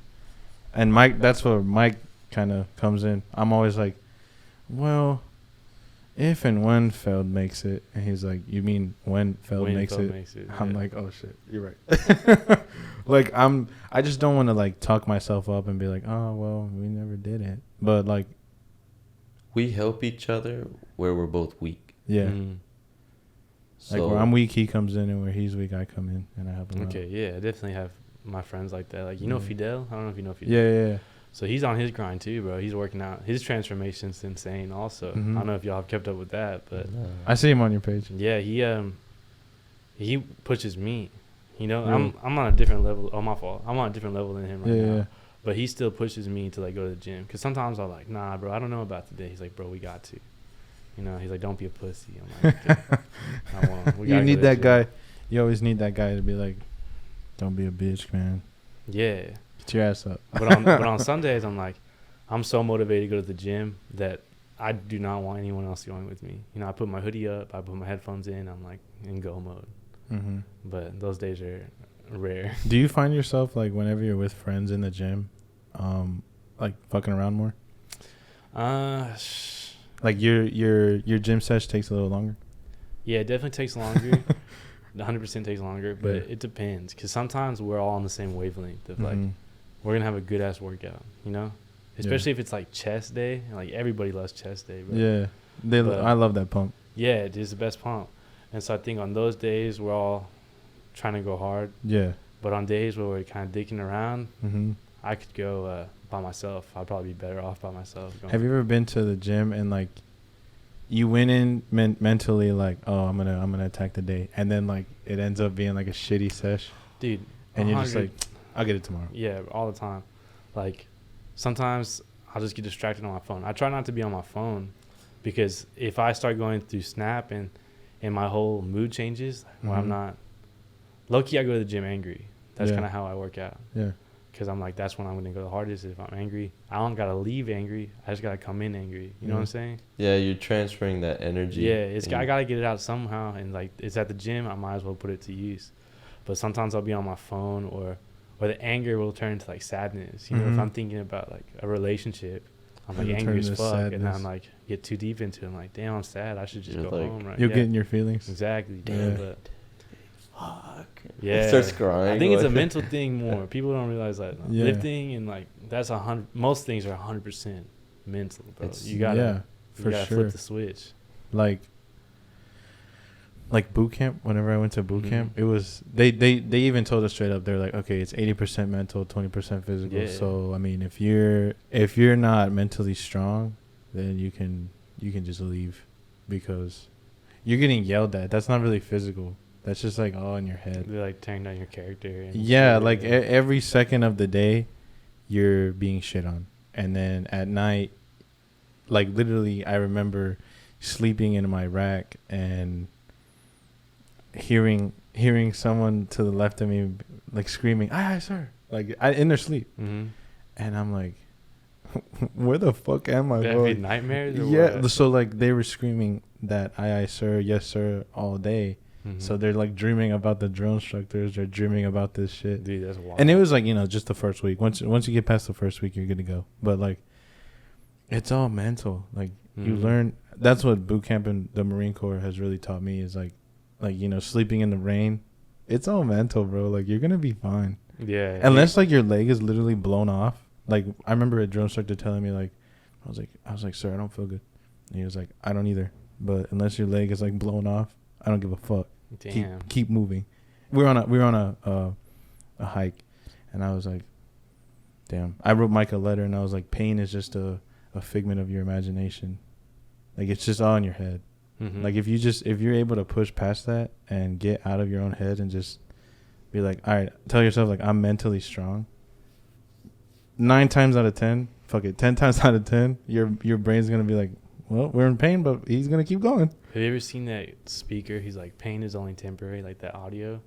S3: and Mike, that's where Mike kind of comes in. I'm always like, well, if and when Feld makes it, and he's like, you mean when Feld makes it? I'm like, oh shit, you're right. Like I just don't want to like talk myself up and be like, oh well, we never did it. But like,
S2: we help each other where we're both weak.
S3: yeah.
S2: So
S3: Like where I'm weak, he comes in, and where he's weak, I come in and I help him out.
S4: Okay, yeah, I definitely have my friends like that. Like, you know Fidel? I don't know if you know Fidel.
S3: Yeah.
S4: So he's on his grind too, bro. He's working out. His transformation's insane also.
S3: Mhm.
S4: I don't know if y'all have kept up with that, but
S3: I see him on your page.
S4: yeah, he pushes me. You know,
S3: Really?
S4: I'm on a different level. Oh, my fault. I'm on a different level than him right now.
S3: Yeah.
S4: But he still pushes me to like go to the gym. Cause sometimes I'm like, nah, bro, I don't know about today. He's like, bro, we got to. You know, he's like, don't be a pussy. I'm like, okay, I won't. We
S3: You
S4: gotta
S3: need
S4: go to the
S3: that
S4: gym.
S3: guy. You always need that guy to be like, don't be a bitch, man.
S4: Yeah.
S3: Get your ass up.
S4: But on Sundays, I'm like, I'm so motivated to go to the gym that I do not want anyone else going with me. You know, I put my hoodie up, I put my headphones in, I'm like in go mode.
S3: Mm-hmm.
S4: But those days are rare.
S3: Do you find yourself like whenever you're with friends in the gym, like fucking around more? Like your gym sesh takes a little longer.
S4: Yeah, it definitely takes longer. 100% takes longer, but
S3: Yeah.
S4: it depends. Because sometimes we're all on the same wavelength of like,
S3: Mhm.
S4: we're going to have a good ass workout, you know? Especially if it's like chest day. Like everybody loves chest day, bro.
S3: Yeah,
S4: But-
S3: I love that pump.
S4: Yeah, it is the best pump. And so I think on those days, we're all trying to go hard.
S3: Yeah.
S4: But on days where we're kind of dicking around,
S3: Mm-hmm.
S4: I could go by myself. I'd probably be better off by myself. Going.
S3: Have you ever been to the gym and like you went in mentally like, oh, I'm gonna attack the day, and then like it ends up being like a shitty sesh,
S4: Dude,
S3: and you're just
S4: 100
S3: like, I'll get it tomorrow.
S4: Yeah, all the time. Like, sometimes I'll just get distracted on my phone. I try not to be on my phone because if I start going through Snap and my whole mood changes, where I'm
S3: Mhm.
S4: not low-key, I go to the gym angry. That's
S3: Yeah.
S4: kind of how I work out.
S3: Yeah.
S4: Because I'm like, that's when I'm going to go the hardest if I'm angry. I don't got to leave angry. I just got to come in angry. You know what I'm saying?
S2: Yeah, you're transferring that energy.
S4: Yeah, I
S2: and-
S4: got to get it out somehow. And, like, it's at the gym. I might as well put it to use. But sometimes I'll be on my phone or the anger will turn into, like, sadness. You know, if
S3: Mhm.
S4: I'm thinking about, like, a relationship, I'm, like,
S3: It'll
S4: angry
S3: turn
S4: as
S3: to
S4: fuck. And then
S3: sadness.
S4: I'm, like, get too deep into it. I'm like, damn, I'm sad. I should just
S2: You're
S4: go
S2: like-
S4: home, right?
S3: You'll
S4: Yeah.
S3: get in your feelings.
S4: Exactly.
S3: Yeah.
S4: But,
S2: Fuck.
S4: yeah.
S2: Starts crying.
S4: I think it's a
S2: like-
S4: mental thing more. People don't realize that
S3: Yeah.
S4: lifting and like that's 100. Most things are 100% mental, bro.
S2: It's-
S4: You gotta,
S3: yeah,
S4: you
S3: for
S4: gotta
S3: sure.
S4: flip the switch.
S3: Like boot camp. Whenever I went to boot
S4: Mhm.
S3: camp, it was they even told us straight up. They're like, okay, it's 80% mental, 20% physical.
S4: Yeah.
S3: So I mean, if you're not mentally strong, then you can just leave because you're getting yelled at. That's not really physical. That's just like all in your head.
S4: They're like tearing down your character. And
S3: Yeah,
S4: shit.
S3: like every second of the day, you're being shit on, and then at night, like literally, I remember sleeping in my rack and hearing someone to the left of me like screaming, "Aye, sir!" Like in their sleep,
S4: Mhm.
S3: and I'm like, "Where the fuck am I
S4: That'd be
S3: going?"
S4: nightmares. Or
S3: Yeah,
S4: what?
S3: so like they were screaming that "Aye, sir," "Yes, sir," all day.
S4: Mhm.
S3: So they're like dreaming about the drill instructors. They're dreaming about this shit.
S4: dude, that's wild.
S3: And it was like, just the first week. Once you get past the first week, you're good to go. But like, it's all mental. Like you
S4: Mhm.
S3: learn. That's what boot camp in the Marine Corps has really taught me is like sleeping in the rain. It's all mental, bro. Like you're gonna be fine.
S4: Yeah.
S3: Unless like your leg is literally blown off. Like I remember a drill instructor telling me like, I was like, sir, I don't feel good. And he was like, I don't either. But unless your leg is like blown off, I don't give a fuck.
S4: Damn.
S3: Keep moving. We were on a hike, and I was like, damn. I wrote Mike a letter, and I was like, pain is just a figment of your imagination. Like it's just all in your head.
S4: Mhm.
S3: Like if you're able to push past that and get out of your own head and just be like, all right, tell yourself like I'm mentally strong. 9 times out of 10, fuck it, 10 times out of 10, your brain's gonna be like, well, we're in pain, but he's gonna keep going.
S4: Have you ever seen that speaker? He's like, pain is only temporary, like that audio.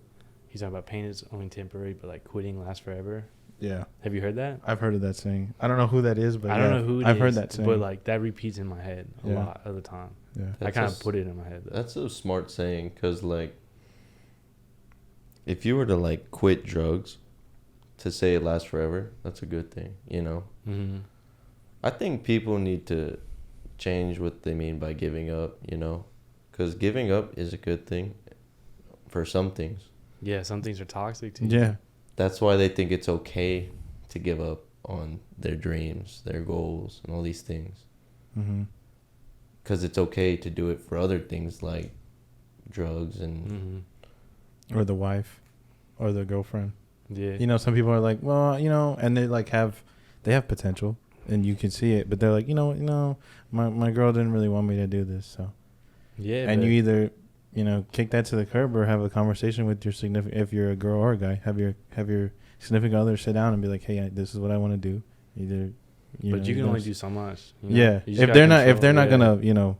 S4: He's talking about pain is only temporary, but like quitting lasts forever.
S3: Yeah,
S4: Have you heard that?
S3: I've heard of that saying. I don't know who that is, but
S4: I don't know who
S3: I've
S4: is,
S3: heard that saying.
S4: but like that repeats in my head a
S3: Yeah.
S4: lot of the time.
S3: Yeah,
S4: I
S2: That's
S4: kind
S2: a
S4: of put it in my head though.
S2: That's a smart saying, because like, if you were to like quit drugs, to say it lasts forever, that's a good thing, you know.
S4: Mm-hmm.
S2: I think people need to change what they mean by giving up, you know, because giving up is a good thing for some things.
S4: Yeah, some things are toxic too.
S3: yeah,
S2: That's why they think it's okay to give up on their dreams, their goals, and all these things.
S3: mm-hmm.
S2: Because it's okay to do it for other things like drugs and
S4: Mm-hmm.
S3: Or the wife, or the girlfriend.
S4: Yeah.
S3: You know, some people are like, well, you know, and they like they have potential, and you can see it, but they're like, you know, my girl didn't really want me to do this, so.
S4: Yeah.
S3: And
S4: but
S3: you either, you know, kick that to the curb or have a conversation with your significant. If you're a girl or a guy, have your significant other sit down and be like, hey, this is what I want to do. Either,
S4: but you can only do so much. You know?
S3: Yeah,
S4: You just
S3: if
S4: gotta
S3: they're not
S4: control-
S3: not
S4: yeah.
S3: gonna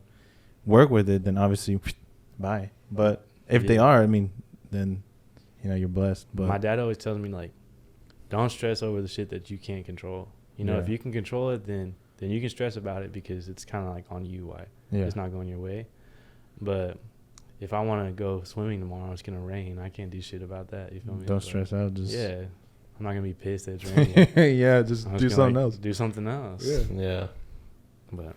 S3: work with it, then obviously, bye. But if they
S4: Yeah.
S3: are, I mean, then you're blessed. But
S4: My dad always tells me like, don't stress over the shit that you can't control. You know,
S3: Yeah.
S4: if you can control it, then you can stress about it because it's kind of like on you why
S3: yeah,
S4: it's not going your way. But if I want to go swimming tomorrow, it's gonna rain. I can't do shit about that. You feel me?
S3: don't
S4: But,
S3: stress out. Just
S4: Yeah, I'm not gonna be pissed that it's raining.
S3: yeah, just
S4: I'm
S3: do
S4: just gonna,
S3: something
S4: like,
S3: else.
S4: Do something else.
S3: Yeah.
S2: yeah,
S4: But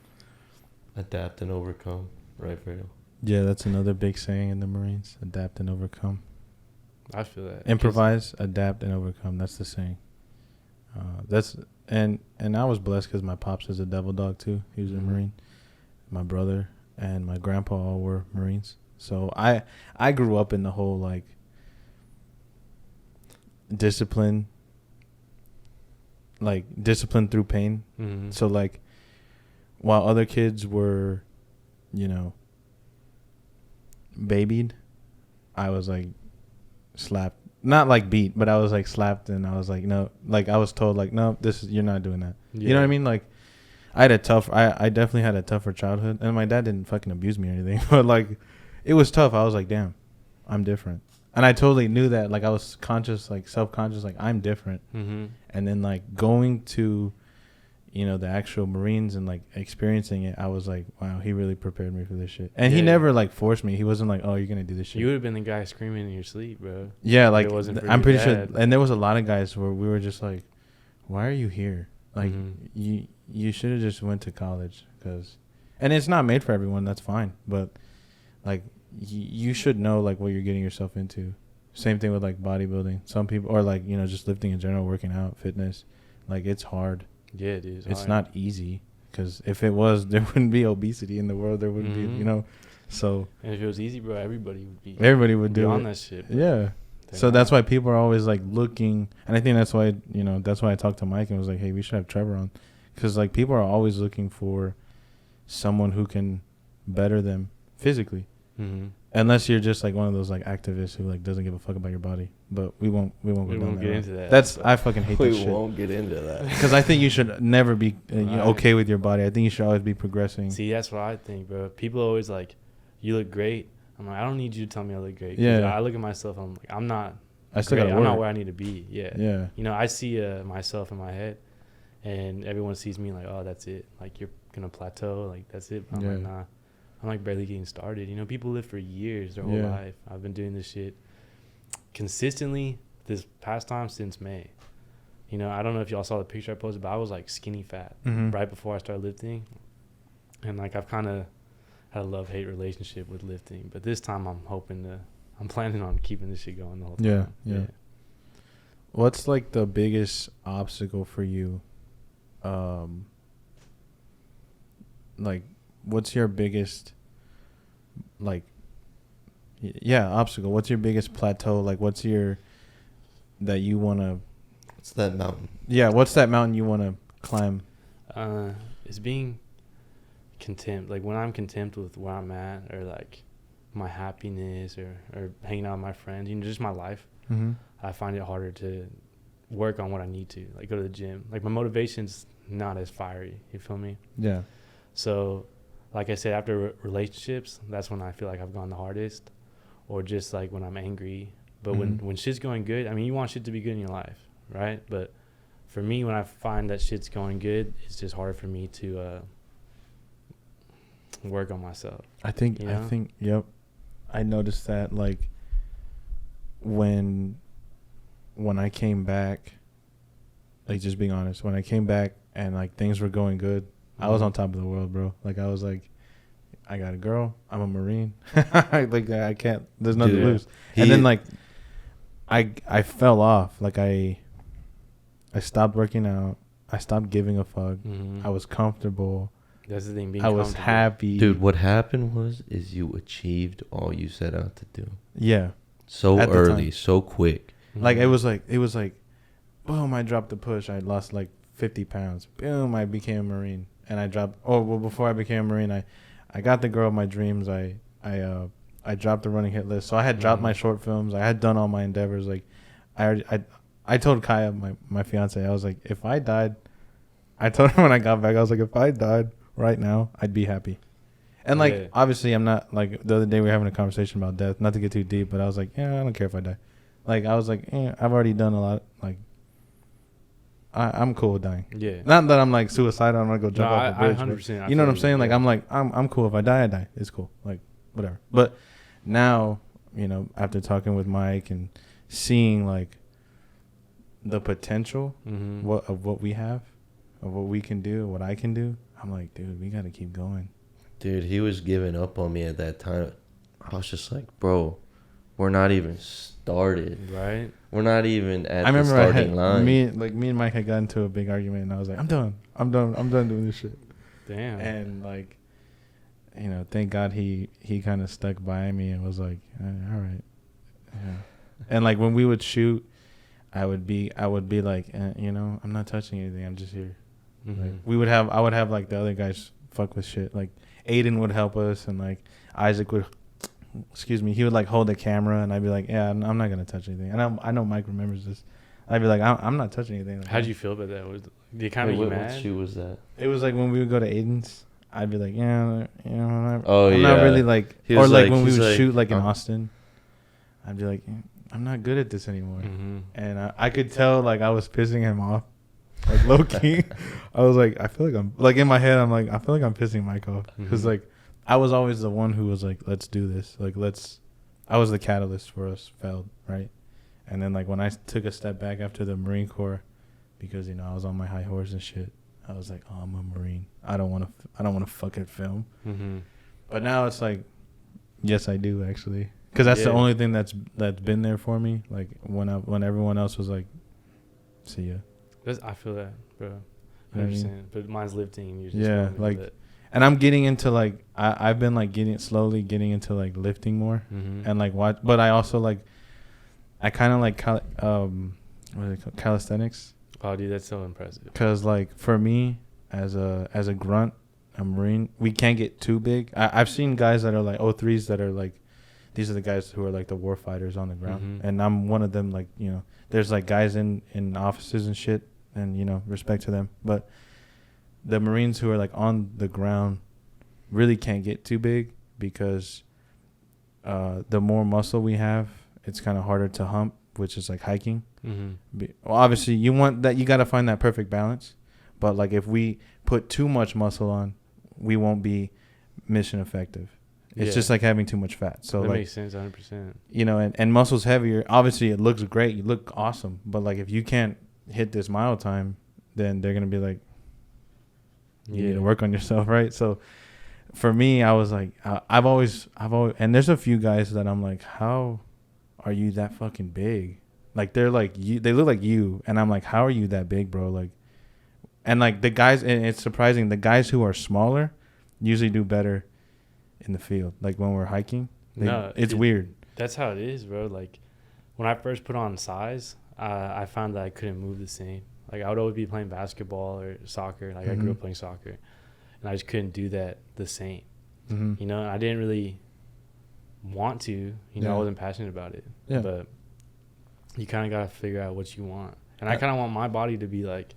S2: adapt and overcome, right, Fredo?
S3: Yeah, that's another big saying in the Marines: adapt and overcome.
S4: I feel that
S3: Improvise, adapt, and overcome. That's the saying. And I was blessed because my pops is a devil dog too. He was a
S4: Mhm.
S3: Marine. My brother and my grandpa all were Marines. So I grew up in the whole like discipline through pain.
S4: Mm-hmm.
S3: So like while other kids were, babied, I was like slapped. Not like beat, but I was like slapped, and I was like, no, like I was told like, no, you're not doing that. You know what I mean? Like I definitely had a tougher childhood, and my dad didn't fucking abuse me or anything, but like it was tough. I was like, damn, I'm different. And I totally knew that. Like I was conscious, like self-conscious, like I'm different.
S4: Mm-hmm.
S3: And then like going to, the actual Marines and like experiencing it, I was like, wow, he really prepared me for this shit. And he
S4: Yeah.
S3: never like forced me. He wasn't like, oh, you're gonna do this shit.
S4: You would have been the guy screaming in your sleep, bro.
S3: Yeah, like
S4: If it wasn't for
S3: I'm
S4: your
S3: pretty
S4: dad.
S3: sure. And there was a lot of guys where we were just like, why are you here? Like
S4: Mhm.
S3: you should have just went to college, and it's not made for everyone. That's fine, but like you should know like what you're getting yourself into. Same thing with like bodybuilding. Some people, or like just lifting in general, working out, fitness. Like it's hard.
S4: Yeah, dude.
S3: It's
S4: hard.
S3: not easy, because if it was, there wouldn't be obesity in the world. There wouldn't
S4: Mhm.
S3: be, So
S4: And if it was easy, bro, everybody would be.
S3: everybody would do
S4: on
S3: it.
S4: that shit. But
S3: Yeah.
S4: they're
S3: So that's
S4: not.
S3: why people are always like looking, and I think that's why I talked to Mike and was like, hey, we should have Trevor on, because like people are always looking for someone who can better them physically,
S4: Mhm.
S3: unless you're just like one of those like activists who like doesn't give a fuck about your body. But we won't go down that
S4: get
S3: road.
S4: into that.
S3: That's I fucking hate
S2: We
S3: that shit,
S2: won't get into that.
S3: because I think you should never be
S4: Right.
S3: okay with your body. I think you should always be progressing.
S4: See, that's what I think, bro. People always like, you look great. I'm like, I don't need you to tell me I look great. 'Cause
S3: Yeah.
S4: I look at myself. I'm like, I'm not.
S3: I still
S4: great.
S3: gotta
S4: I'm not
S3: work.
S4: where I need to be. Yeah.
S3: Yeah.
S4: I see myself in my head, and everyone sees me like, oh, that's it. Like you're gonna plateau. Like that's it. I'm like,
S3: Yeah.
S4: nah. I'm like barely getting started. People live for years, their whole
S3: Yeah.
S4: life. I've been doing this shit consistently this past time since May. I don't know if y'all saw the picture I posted, but I was like skinny fat
S3: Mhm.
S4: right before I started lifting, and like I've kind of had a love-hate relationship with lifting. But this time I'm planning on keeping this shit going the whole time.
S3: Yeah. What's like the biggest obstacle for you? Like, what's your biggest, like, obstacle? What's your biggest plateau? Like, what's your, that you want to,
S2: It's that mountain.
S3: what's that mountain you want to climb?
S4: It's being content. Like when I'm content with where I'm at, or like my happiness, or hanging out with my friends, just my life,
S3: Mm-hmm.
S4: I find it harder to work on what I need to, like go to the gym. Like my motivation's not as fiery. You feel me?
S3: Yeah.
S4: So like I said, after relationships, that's when I feel like I've gone the hardest, or just like when I'm angry. But when shit's going good, I mean, you want shit to be good in your life, right? But for me, when I find that shit's going good, it's just hard for me to work on myself.
S3: I think, yep. I noticed that, like, when I came back, like, just being honest, when I came back and, like, things were going good, I was on top of the world, bro. Like, I was like, I got a girl. I'm a Marine. Like, I can't. There's nothing to lose. And then, like, I fell off. Like, I stopped working out. I stopped giving a fuck. I was comfortable.
S4: That's the thing.
S3: I was happy.
S2: Dude, what happened is you achieved all you set out to do.
S3: Yeah.
S2: So early, so quick.
S3: Like, it was like, boom, I dropped the push. I lost like 50 pounds. Boom, I became a Marine. And I dropped, before I became a Marine, I got the girl of my dreams. I dropped the running hit list. So I had dropped my short films. I had done all my endeavors. Like, I told Kaya, my fiance, I was like, if I died, I told her when I got back, I was like, if I died right now, I'd be happy. And, like, obviously, I'm not, like, the other day we were having a conversation about death, not to get too deep, but I was like, yeah, I don't care if I die. Like, I was like, I've already done a lot. Like, I'm cool with dying. Yeah. Not that I'm, like, suicidal. I'm going to go jump off the bridge. 100%. You know what I'm saying? Yeah. Like, I'm cool. If I die, I die. It's cool. Like, whatever. But now, you know, after talking with Mike and seeing, like, the potential of what we have, of what we can do, what I can do, I'm like, dude, we got to keep going.
S2: Dude, he was giving up on me at that time. I was just like, bro, we're not even started. Right? We're not even at the starting line.
S3: Me and Mike had gotten into a big argument, and I was like, I'm done doing this shit. Damn. And, like, you know, thank God he kind of stuck by me and was like, all right. Yeah. And, like, when we would shoot, I would be like, you know, I'm not touching anything. I'm just here. Like, I would have like the other guys fuck with shit. Like, Aiden would help us, and, like, Isaac would, he would, like, hold the camera, and I'd be like, yeah, I'm not gonna touch anything. And I know Mike remembers this. I'd be like, I'm not touching anything. Like,
S4: how'd you feel about that? Did you kind of get mad?
S2: What shoe was that?
S3: It was like when we would go to Aiden's. I'd be like, yeah, you know, I'm not really like, or like when we would shoot like in Austin. I'd be like, I'm not good at this anymore, and I could tell, like, I was pissing him off. Like, low key, I was like, I feel like I'm, like, in my head, I'm like, I feel like I'm pissing Mike off, because like I was always the one who was like, let's do this, like, I was the catalyst for us, Feld, right? And then, like, when I took a step back after the Marine Corps, because, you know, I was on my high horse and shit, I was like, oh, I'm a Marine. I don't want to fucking film. But now it's like, yes, I do, actually, because that's the only thing that's been there for me. Like, when everyone else was like, see ya.
S4: I feel that, bro. 100%. But mine's lifting, and you're just
S3: like, and I'm getting into, like, I've been, like, slowly getting into, like, lifting more, and, like, watch. But I also, like, I kind of like what is it called? Calisthenics.
S4: Oh, dude, that's so impressive.
S3: Because, like, for me, as a grunt, a Marine, we can't get too big. I've seen guys that are like 03s that are like, these are the guys who are like the war fighters on the ground, and I'm one of them. Like, you know, there's like guys in offices and shit, and, you know, respect to them, but the Marines who are like on the ground really can't get too big, because the more muscle we have, it's kind of harder to hump, which is like hiking. Well, obviously you want that, you got to find that perfect balance, but, like, if we put too much muscle on, we won't be mission effective. It's just like having too much fat. So that, like,
S4: makes sense, 100%. You
S3: know, and muscle's heavier. Obviously, it looks great. You look awesome. But, like, if you can't hit this mile time, then they're gonna be like, you need to work on yourself, right? So, for me, I was like, I've always, and there's a few guys that I'm like, how are you that fucking big? Like, they're like you. They look like you, and I'm like, how are you that big, bro? Like, and, like, the guys, and it's surprising, the guys who are smaller usually do better in the field. Like, when we're hiking, it's weird.
S4: That's how it is, bro. Like, when I first put on size, I found that I couldn't move the same. Like, I would always be playing basketball or soccer. Like, I grew up playing soccer, and I just couldn't do that the same. You know, and I didn't really want to. You know, I wasn't passionate about it. Yeah. But you kind of got to figure out what you want. And I kind of want my body to be like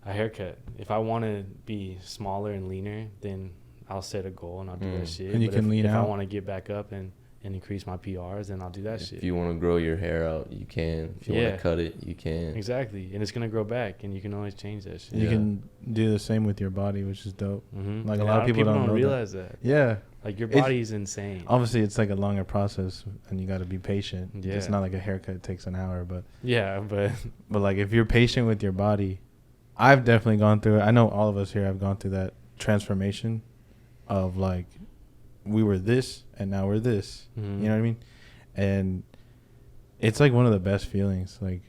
S4: a haircut. If I want to be smaller and leaner, then I'll set a goal and I'll do that shit.
S3: And you
S4: But
S3: can lean
S4: if
S3: out.
S4: I want to get back up and increase my PRs, then I'll do that shit.
S2: If you want to grow your hair out, you can. If you want to cut it, you can.
S4: Exactly, and it's gonna grow back, and you can always change that shit.
S3: You can do the same with your body, which is dope.
S4: Mm-hmm.
S3: Like, a lot of people don't know
S4: realize that.
S3: Yeah.
S4: Like, your body's insane.
S3: Obviously, it's like a longer process, and you got to be patient.
S4: Yeah.
S3: It's not like a haircut takes an hour, but
S4: but
S3: like, if you're patient with your body, I've definitely gone through it. I know all of us here have gone through that transformation of, like, we were this and now we're this.
S4: Mm-hmm.
S3: You know what I mean? And it's like one of the best feelings. Like,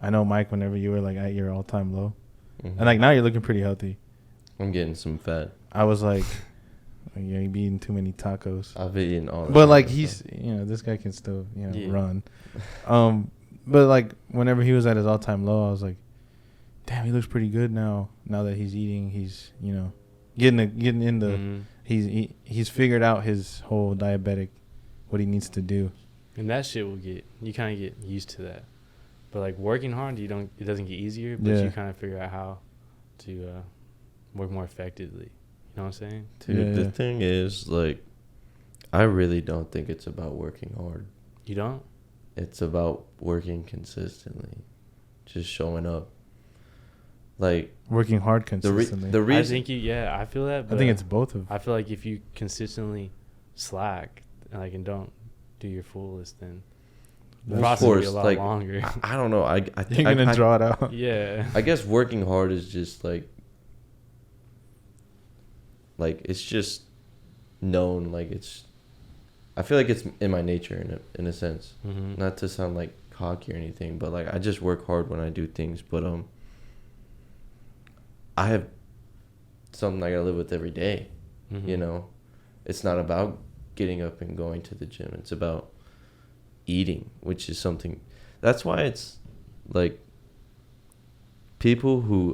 S3: I know, Mike, whenever you were like at your all-time low,
S2: Mm-hmm.
S3: and like now you're looking pretty healthy.
S2: I'm getting some fat.
S3: I was like, yeah, you be eating too many tacos.
S2: I've eaten all.
S3: But like, he's, this guy can still, run. But like, whenever he was at his all-time low, I was like, damn, he looks pretty good now. Now that he's eating, he's getting in the.
S4: Mm-hmm.
S3: He's figured out his whole diabetic, what he needs to do.
S4: And that shit you kind of get used to that. But like, working hard, it doesn't get easier, but you kind of figure out how to work more effectively. You know what I'm saying?
S2: Dude, the thing is, like, I really don't think it's about working hard.
S4: You don't?
S2: It's about working consistently, just showing up. Like,
S3: Working hard consistently.
S2: The reason
S4: I think I feel that. But
S3: I think it's both of.
S4: I feel like if you consistently slack and don't do your fullest, then the process will be a lot longer.
S2: I don't know.
S3: You're gonna draw it out.
S4: Yeah.
S2: I guess working hard is just like it's just known. Like, I feel like it's in my nature in a sense.
S4: Mm-hmm.
S2: Not to sound like cocky or anything, but like, I just work hard when I do things. But I have something I gotta live with every day.
S4: Mm-hmm.
S2: It's not about getting up and going to the gym. It's about eating, which is something. That's why it's like, people who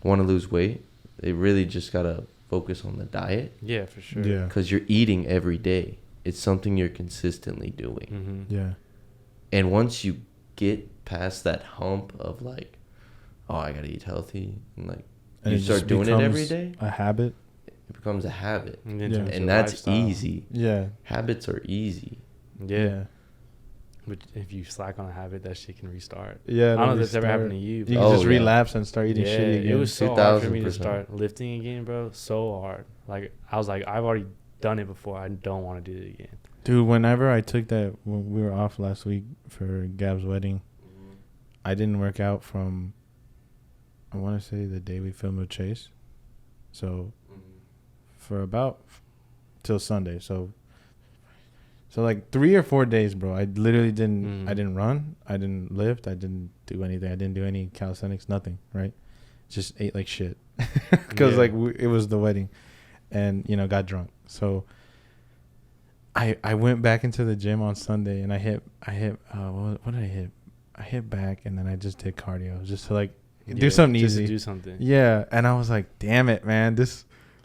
S2: want to lose weight, they really just gotta focus on the diet.
S4: Yeah, for sure.
S3: Yeah.
S2: Because you're eating every day. It's something you're consistently doing.
S4: Mm-hmm.
S3: Yeah.
S2: And once you get past that hump of like, oh, I gotta eat healthy, and you start doing it every day,
S3: a habit.
S2: it becomes a habit.
S4: And
S2: that's
S4: lifestyle.
S2: easy.
S3: Yeah.
S2: Habits are easy.
S4: Yeah. But if you slack on a habit, that shit can restart.
S3: Yeah.
S4: I don't know if that's ever happened to you.
S3: You
S4: But
S3: can just relapse and start eating shitty again.
S4: It was so hard for me to
S2: 2000%.
S4: start lifting again, bro. So hard. Like, I was like, I've already done it before. I don't want to do it again.
S3: Dude, whenever I took that, when we were off last week for Gab's wedding, I didn't work out from, I want to say, the day we filmed with Chase. So, for about till Sunday. So like 3 or 4 days, bro. I literally didn't. I didn't run. I didn't lift. I didn't do anything. I didn't do any calisthenics. Nothing. Right. Just ate like shit because it was the wedding, and got drunk. So I went back into the gym on Sunday and I hit what did I hit? I hit back and then I just did cardio just to do something
S4: just
S3: easy.
S4: To do something.
S3: Yeah, and I was like, damn it, man, this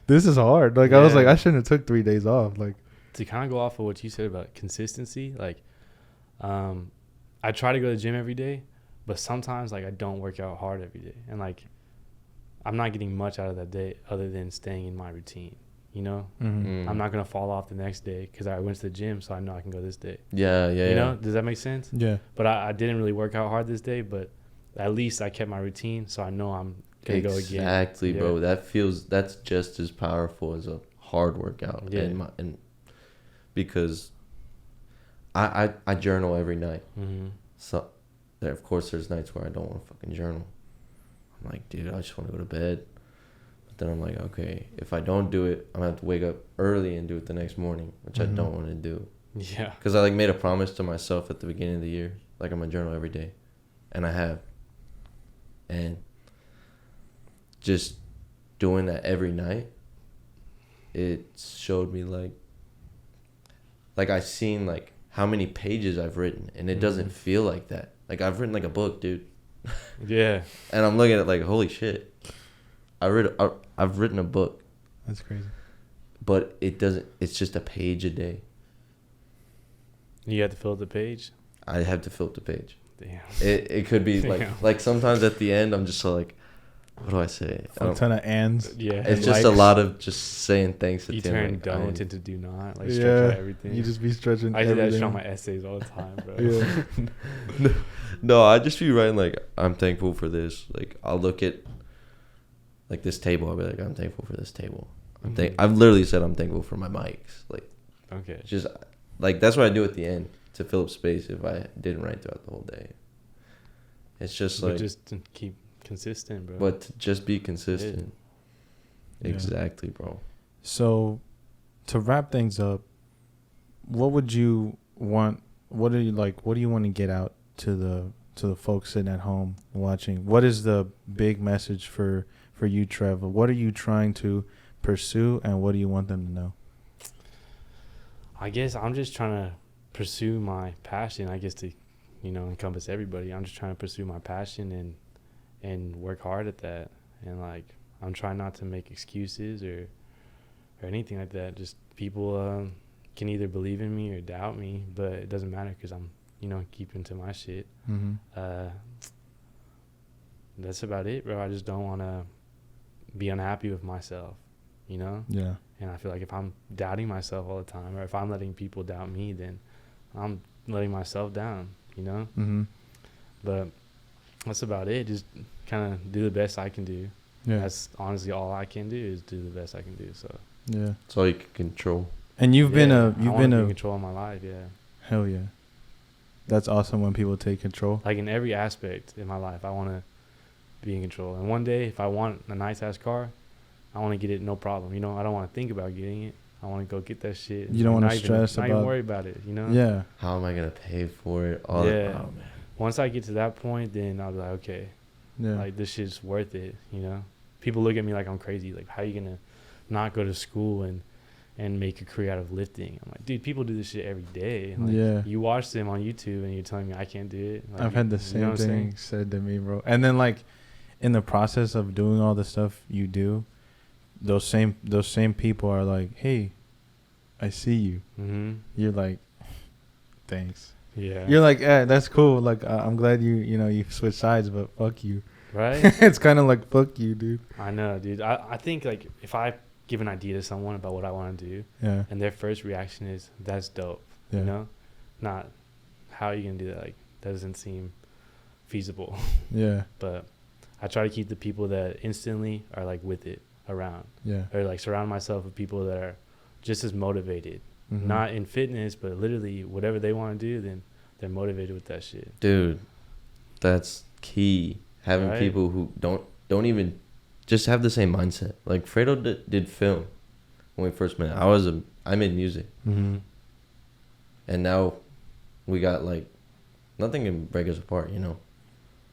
S3: is hard. Like, I was like, I shouldn't have took 3 days off. Like,
S4: to kind of go off of what you said about consistency, I try to go to the gym every day, but sometimes I don't work out hard every day, and I'm not getting much out of that day other than staying in my routine.
S3: mm-hmm.
S4: I'm not gonna fall off the next day because I went to the gym, so I know I can go this day.
S2: Yeah.
S4: Does that make sense?
S3: Yeah.
S4: But I didn't really work out hard this day, but at least I kept my routine, so I know I'm gonna go again.
S2: Exactly, bro. That's just as powerful as a hard workout.
S4: Yeah.
S2: And because I journal every night.
S4: Mm-hmm.
S2: So of course there's nights where I don't want to fucking journal. I'm like, dude, I just want to go to bed. But then I'm like, okay, if I don't do it, I'm gonna have to wake up early and do it the next morning, which I don't want to do.
S4: Yeah.
S2: Because I made a promise to myself at the beginning of the year, I'm gonna journal every day, and I have. And just doing that every night, it showed me I seen how many pages I've written, and it doesn't feel like that. I've written a book, dude.
S4: Yeah.
S2: And I'm looking at holy shit. I've written a book.
S3: That's crazy.
S2: But it doesn't. It's just a page a day.
S4: You have to fill up the page.
S2: I have to fill up the page.
S4: Damn.
S2: It could be
S4: Damn.
S2: sometimes at the end I'm just what do I say?
S3: A ton of ands.
S4: Yeah.
S2: It's just a lot of just saying things.
S4: You
S2: at the
S4: turn
S2: end,
S4: don't into do not. Like,
S3: Yeah.
S4: stretch out everything.
S3: You just be stretching
S4: I do that shit
S3: everything.
S4: on my essays all the time, bro.
S3: Yeah.
S2: No, I just be writing like, I'm thankful for this. Like, I'll look at like this table. I'll be like, I'm thankful for this table. I've literally said I'm thankful for my mics. Like,
S4: Okay.
S2: just like that's what I do at the end to fill up space if I didn't write throughout the whole day. It's just
S4: But
S2: like,
S4: just to keep consistent, bro.
S2: but to just be consistent.
S3: Yeah.
S2: Exactly, bro.
S3: So, to wrap things up, what would you want? What do you like? What do you want to get out to the folks sitting at home watching? What is the big message for you, Trevor? What are you trying to pursue, and what do you want them to know?
S4: I guess I'm just trying to pursue my passion. I guess to, encompass everybody. I'm just trying to pursue my passion and work hard at that. And like, I'm trying not to make excuses or anything like that. Just people can either believe in me or doubt me, but it doesn't matter because I'm, keeping to my shit.
S3: Mm-hmm.
S4: That's about it, bro. I just don't want to be unhappy with myself,
S3: Yeah.
S4: And I feel like if I'm doubting myself all the time, or if I'm letting people doubt me, then I'm letting myself down,
S3: Mm-hmm.
S4: But that's about it. Just kind of do the best I can do.
S3: Yeah.
S4: That's honestly all I can do is do the best I can do. So
S3: Yeah.
S2: That's all you can control.
S3: And you've been
S4: I
S3: in
S4: wanna be in control of my life. Yeah,
S3: hell yeah. That's awesome when people take control.
S4: like in every aspect in my life, I want to be in control. And one day, if I want a nice ass car, I want to get it, no problem. I don't want to think about getting it. I want to go get that shit.
S3: You don't
S4: want
S3: wanna stress
S4: not even
S3: about-
S4: worry about it.
S3: Yeah.
S2: How am I gonna pay for it?
S4: Yeah.
S2: Oh, man.
S4: Once I get to that point, then I'll be like, okay,
S3: Yeah.
S4: like this shit's worth it. People look at me like I'm crazy. Like, how you gonna not go to school and make a career out of lifting? I'm like, dude, people do this shit every day. Like,
S3: Yeah.
S4: You watch them on YouTube and you're telling me I can't do it. Like,
S3: I've had the
S4: you know
S3: same
S4: what I'm saying?
S3: thing said to me, bro. And then like in the process of doing all the stuff you do, those same people are like, "Hey, I see you."
S4: Mm-hmm.
S3: You're like, "Thanks."
S4: Yeah.
S3: You're like, "That's cool. Like I'm glad you switched sides, but fuck you."
S4: Right?
S3: It's kind of like fuck you, dude.
S4: I know, dude. I think like if I give an idea to someone about what I want to do
S3: Yeah.
S4: and their first reaction is, that's dope,
S3: Yeah.
S4: Not, how are you going to do that? Like, that doesn't seem feasible.
S3: Yeah.
S4: But I try to keep the people that instantly are like with it around,
S3: Yeah.
S4: or like surround myself with people that are just as motivated,
S3: Mhm.
S4: not in fitness, but literally whatever they want to do, then they're motivated with that shit.
S2: Dude, that's key. Having
S4: Right.
S2: people who don't even just have the same mindset. Like Fredo did film when we first met. I made music,
S3: Mhm.
S2: and now we got like nothing can break us apart.
S3: Yeah.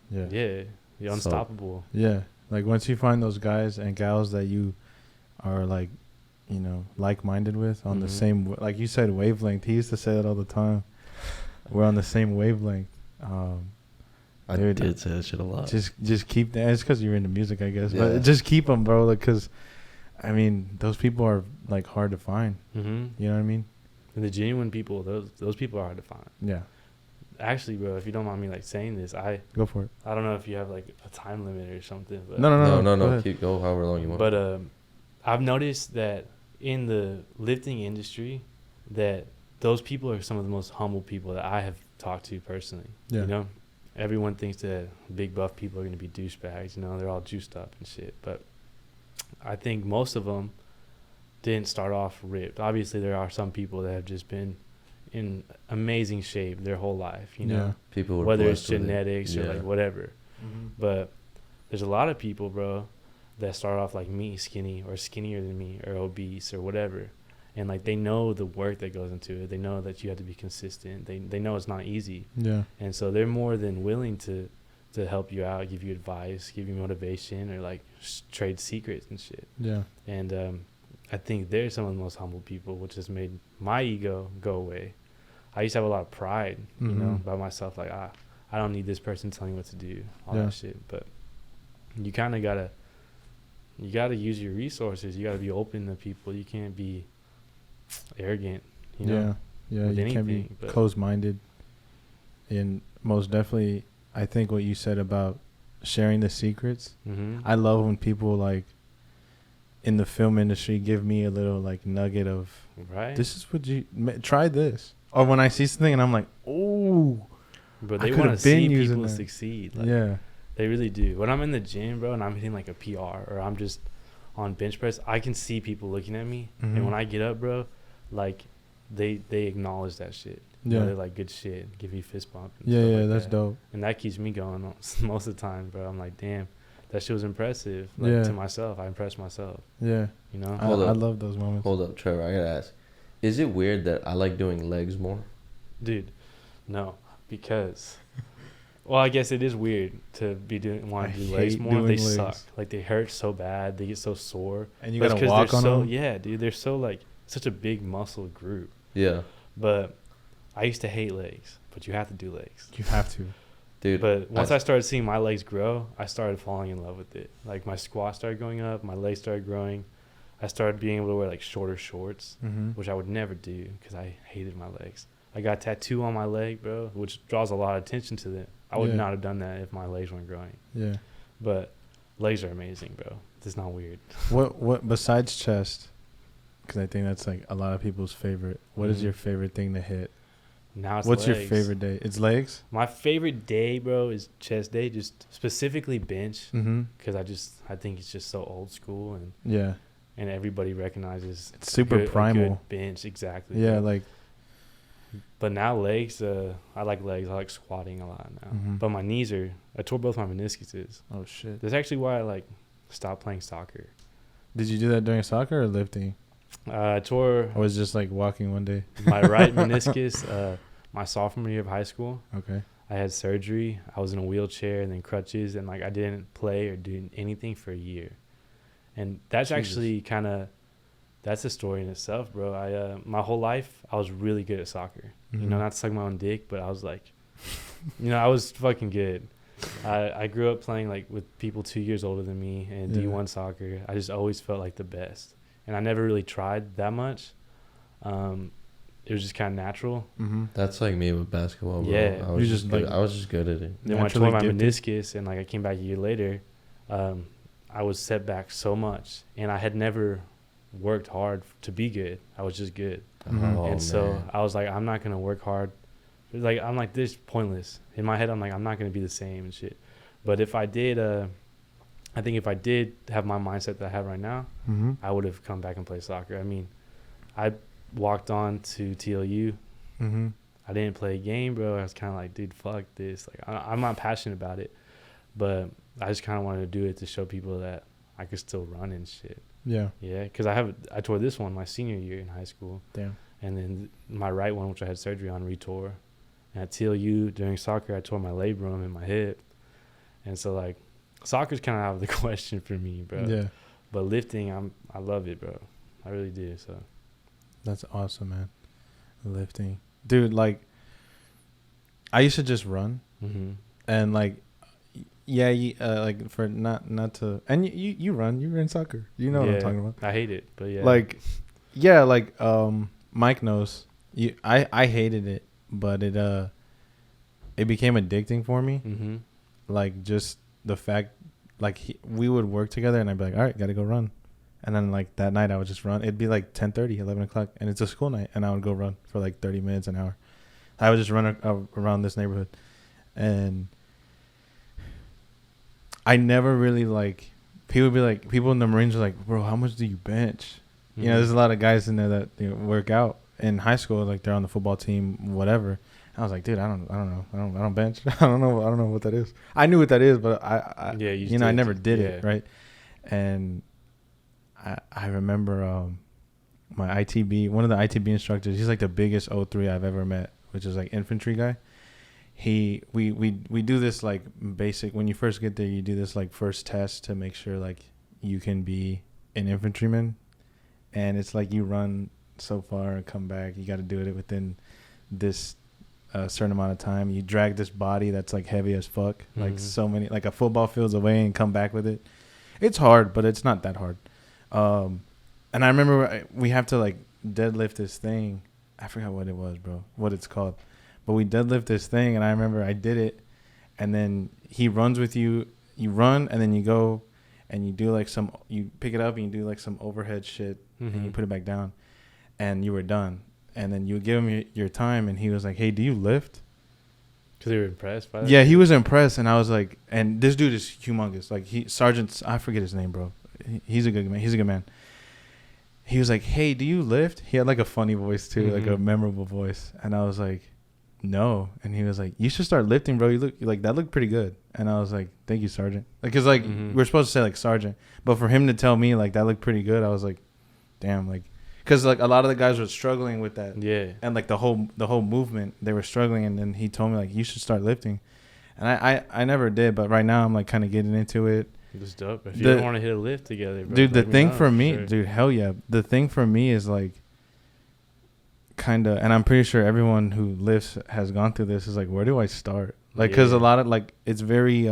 S4: Yeah. You're
S2: So-
S4: unstoppable.
S3: Yeah. Like once you find those guys and gals that you are like, like-minded with on the
S4: Mhm.
S3: same, like you said, wavelength. He used to say that all the time. We're on the same wavelength.
S2: I
S3: Dude,
S2: did say that shit a lot.
S3: Just keep that. It's because you're into music, I guess.
S2: Yeah.
S3: But just keep them, bro. Because, those people are like hard to find.
S4: Mm-hmm.
S3: You know what I mean?
S4: And the genuine people, those people are hard to find.
S3: Yeah.
S4: Actually, bro, if you don't mind me like saying this, I
S3: Go for it.
S4: don't know if you have like a time limit or something, but
S3: No. Go
S2: No.
S3: ahead.
S2: Keep go however long you want.
S4: but I've noticed that in the lifting industry, that those people are some of the most humble people that I have talked to personally.
S3: Yeah.
S4: Everyone thinks that big buff people are going to be douchebags. They're all juiced up and shit. But I think most of them didn't start off ripped. Obviously, there are some people that have just been in amazing shape their whole life.
S3: Yeah.
S2: People were
S4: Whether it's
S2: blessed with it.
S4: genetics or
S2: Yeah.
S4: like whatever. But there's a lot of people, bro, that start off like me, skinny or skinnier than me or obese or whatever. And like they know the work that goes into it. They know that you have to be consistent. They know it's not easy.
S3: Yeah.
S4: And so they're more than willing to help you out, give you advice, give you motivation, or like trade secrets and shit.
S3: Yeah.
S4: And I think they're some of the most humble people, which has made my ego go away. I used to have a lot of pride,
S3: Mhm.
S4: about myself. Like, I don't need this person telling me what to do, all
S3: Yeah.
S4: that shit. But you kind of gotta use your resources. You gotta be open to people. You can't be arrogant,
S3: Yeah. Yeah.
S4: with
S3: You can't be
S4: anything, but-
S3: closed-minded. And most definitely, I think what you said about sharing the secrets.
S4: Mm-hmm.
S3: I love when people like in the film industry give me a little like nugget of
S4: Right.
S3: this is what you try this, or when I see something and I'm like, oh,
S4: But
S3: I
S4: they
S3: could
S4: want to
S3: have been
S4: see
S3: using
S4: people
S3: that.
S4: succeed. Like,
S3: yeah,
S4: they really do. When I'm in the gym, bro, and I'm hitting like a PR or I'm just on bench press, I can see people looking at me.
S3: Mhm.
S4: And when I get up, bro, like they acknowledge that shit. You know,
S3: yeah,
S4: they're like, good shit. Give you a fist bump. And
S3: yeah,
S4: stuff
S3: yeah.
S4: like
S3: That's
S4: that.
S3: dope.
S4: And that keeps me going most of the time, bro. I'm like, damn, that shit was impressive. Like,
S3: Yeah.
S4: to myself, I impressed myself.
S3: Yeah,
S4: You know?
S3: I
S2: Hold up.
S3: love those moments.
S2: Hold up, Trevor. I gotta ask. Is it weird that I like doing legs more?
S4: Dude, no, because, well, I guess it is weird to be want to
S3: I
S4: do legs
S3: hate
S4: more. They
S3: doing
S4: suck.
S3: legs.
S4: Like, they hurt so bad. They get so sore.
S3: And you
S4: But it's
S3: gotta
S4: 'cause
S3: walk
S4: they're
S3: on
S4: so,
S3: them.
S4: yeah, dude, they're so like such a big muscle group.
S2: Yeah,
S4: But I used to hate legs, but you have to do legs.
S3: You have to.
S2: dude.
S4: But once I started seeing my legs grow, I started falling in love with it. Like, my squat started going up, my legs started growing. I started being able to wear like shorter shorts,
S3: Mm-hmm.
S4: which I would never do because I hated my legs. I got a tattoo on my leg, bro, which draws a lot of attention to it. I would
S3: Yeah.
S4: not have done that if my legs weren't growing.
S3: Yeah.
S4: But legs are amazing, bro. It's not weird.
S3: What besides chest? Because I think that's like a lot of people's favorite. What is
S4: Mhm.
S3: your favorite thing to hit?
S4: Now it's
S3: What's your
S4: legs.
S3: favorite day? It's legs.
S4: My favorite day, bro, is chest day. Just specifically bench,
S3: Mm-hmm.
S4: because I think it's just so old school,
S3: Yeah.
S4: and everybody recognizes
S3: It's super
S4: a good
S3: primal.
S4: bench. Exactly.
S3: Yeah,
S4: bro.
S3: like
S4: But now legs, I like legs. I like squatting a lot now.
S3: Mhm.
S4: But my knees I tore both my meniscuses.
S3: oh shit.
S4: That's actually why I like stopped playing soccer.
S3: Did you do that during soccer or lifting?
S4: I tore
S3: I was just like walking one day.
S4: my right meniscus my sophomore year of high school.
S3: Okay.
S4: I had surgery. I was in a wheelchair and then crutches, and like I didn't play or do anything for a year. And that's
S3: Jesus.
S4: actually kind of that's a story in itself, bro. I my whole life I was really good at soccer. You know,
S3: Mhm.
S4: not to suck my own dick, but I was like, you know, I was fucking good. I grew up playing like with people 2 years older than me and
S3: Yeah.
S4: D1 soccer. I just always felt like the best, and I never really tried that much. It was just kind of natural.
S3: Mm-hmm.
S2: That's like me with basketball, bro.
S4: Yeah.
S2: I was
S3: You
S2: just
S3: just,
S2: good.
S3: like,
S2: I was just good at it.
S4: Then when I
S3: Naturally
S4: tore my
S3: gifted?
S4: meniscus and like I came back a year later, I was set back so much, and I had never worked hard to be good. I was just good.
S3: Mhm.
S2: Oh,
S4: And so
S2: man.
S4: I was like, I'm not going to work hard. Like, I'm like, this is pointless. In my head, I'm like, I'm not going to be the same and shit. But if I did, I think if I did have my mindset that I have right now,
S3: Mm-hmm.
S4: I would have come back and played soccer. I mean, I walked on to TLU.
S3: Mm-hmm.
S4: I didn't play a game, bro. I was kind of like, dude, fuck this. Like, I'm not passionate about it. But I just kind of wanted to do it to show people that I could still run and shit.
S3: Yeah.
S4: Yeah, because I tore this one my senior year in high school.
S3: Damn.
S4: And then my right one, which I had surgery on, retore. And at TLU during soccer, I tore my labrum in my hip. And so, like, soccer's kind of out of the question for me, bro.
S3: Yeah.
S4: But lifting, I love it, bro. I really do. So
S3: That's awesome, man. Lifting, dude. Like, I used to just run, and like, yeah, like for not to, and you ran soccer. You know what I'm talking about.
S4: I hate it, but yeah.
S3: Like, yeah, like Mike knows. I hated it, but it became addicting for me.
S4: Mm-hmm.
S3: Like, just the fact, like, we would work together, and I'd be like, all right, gotta go run. And then, like, that night I would just run. It'd be like 10:30, 11 o'clock, and it's a school night, and I would go run for like 30 minutes, an hour. I would just run around this neighborhood. And I never really, like, people in the Marines are like, bro, how much do you bench? You know, there's a lot of guys in there that work out in high school, like they're on the football team, whatever. I was like, dude, I don't know. I don't bench. I don't know what that is. I knew what that is, but I never did it, right? And I remember my ITB, one of the ITB instructors, he's like the biggest 03 I've ever met, which is like infantry guy. We do this like basic, when you first get there, you do this like first test to make sure like you can be an infantryman. And it's like you run so far and come back. You got to do it within this certain amount of time. You drag this body that's like heavy as fuck, like so many, like a football field's away, and come back with it. It's hard, but it's not that hard. And I remember we have to like deadlift this thing. I forgot what it was, bro, what it's called. But we deadlift this thing, and I remember I did it. And then he runs with you. you run and then you go and you do like you pick it up and you do like some overhead shit and you put it back down, and you were done. And then you would give him your time, and he was like, "Hey, do you lift?"
S4: Because they were impressed by that.
S3: Yeah, he was impressed, and I was like, and this dude is humongous. Like Sergeant, I forget his name, bro. He's a good man. He's a good man. He was like, "Hey, do you lift?" He had like a funny voice too, like a memorable voice. And I was like, "No." And he was like, "You should start lifting, bro. You look like that looked pretty good." And I was like, "Thank you, Sergeant." Like, cause like we're supposed to say like Sergeant, but for him to tell me like that looked pretty good, I was like, "Damn!" Like, cause like a lot of the guys were struggling with that.
S4: Yeah.
S3: And like the whole movement, they were struggling. And then he told me like, "You should start lifting." And I never did, but right now I'm like kind of getting into it.
S4: It's dope. If you don't want to hit a lift together, bro,
S3: dude, the thing for me,
S4: sure.
S3: dude, hell yeah. The thing for me is like kind of, and I'm pretty sure everyone who lifts has gone through this, is like, where do I start? Like, because a lot of like, it's very,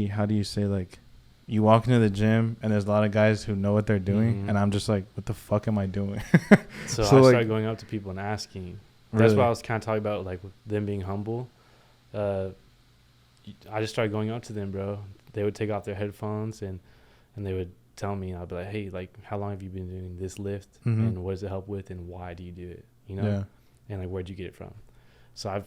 S3: how do you say, like, you walk into the gym and there's a lot of guys who know what they're doing, and I'm just like, what the fuck am I doing?
S4: So I
S3: like,
S4: started going up to people and asking. That's
S3: really?
S4: what I was kind of talking about, like with them being humble. I just started going up to them, bro. They would take off their headphones and they would tell me, I'd be like, "Hey, like, how long have you been doing this lift? And what does it help with? And why do you do it? You know?
S3: Yeah.
S4: And like, where'd you get it from?" So I've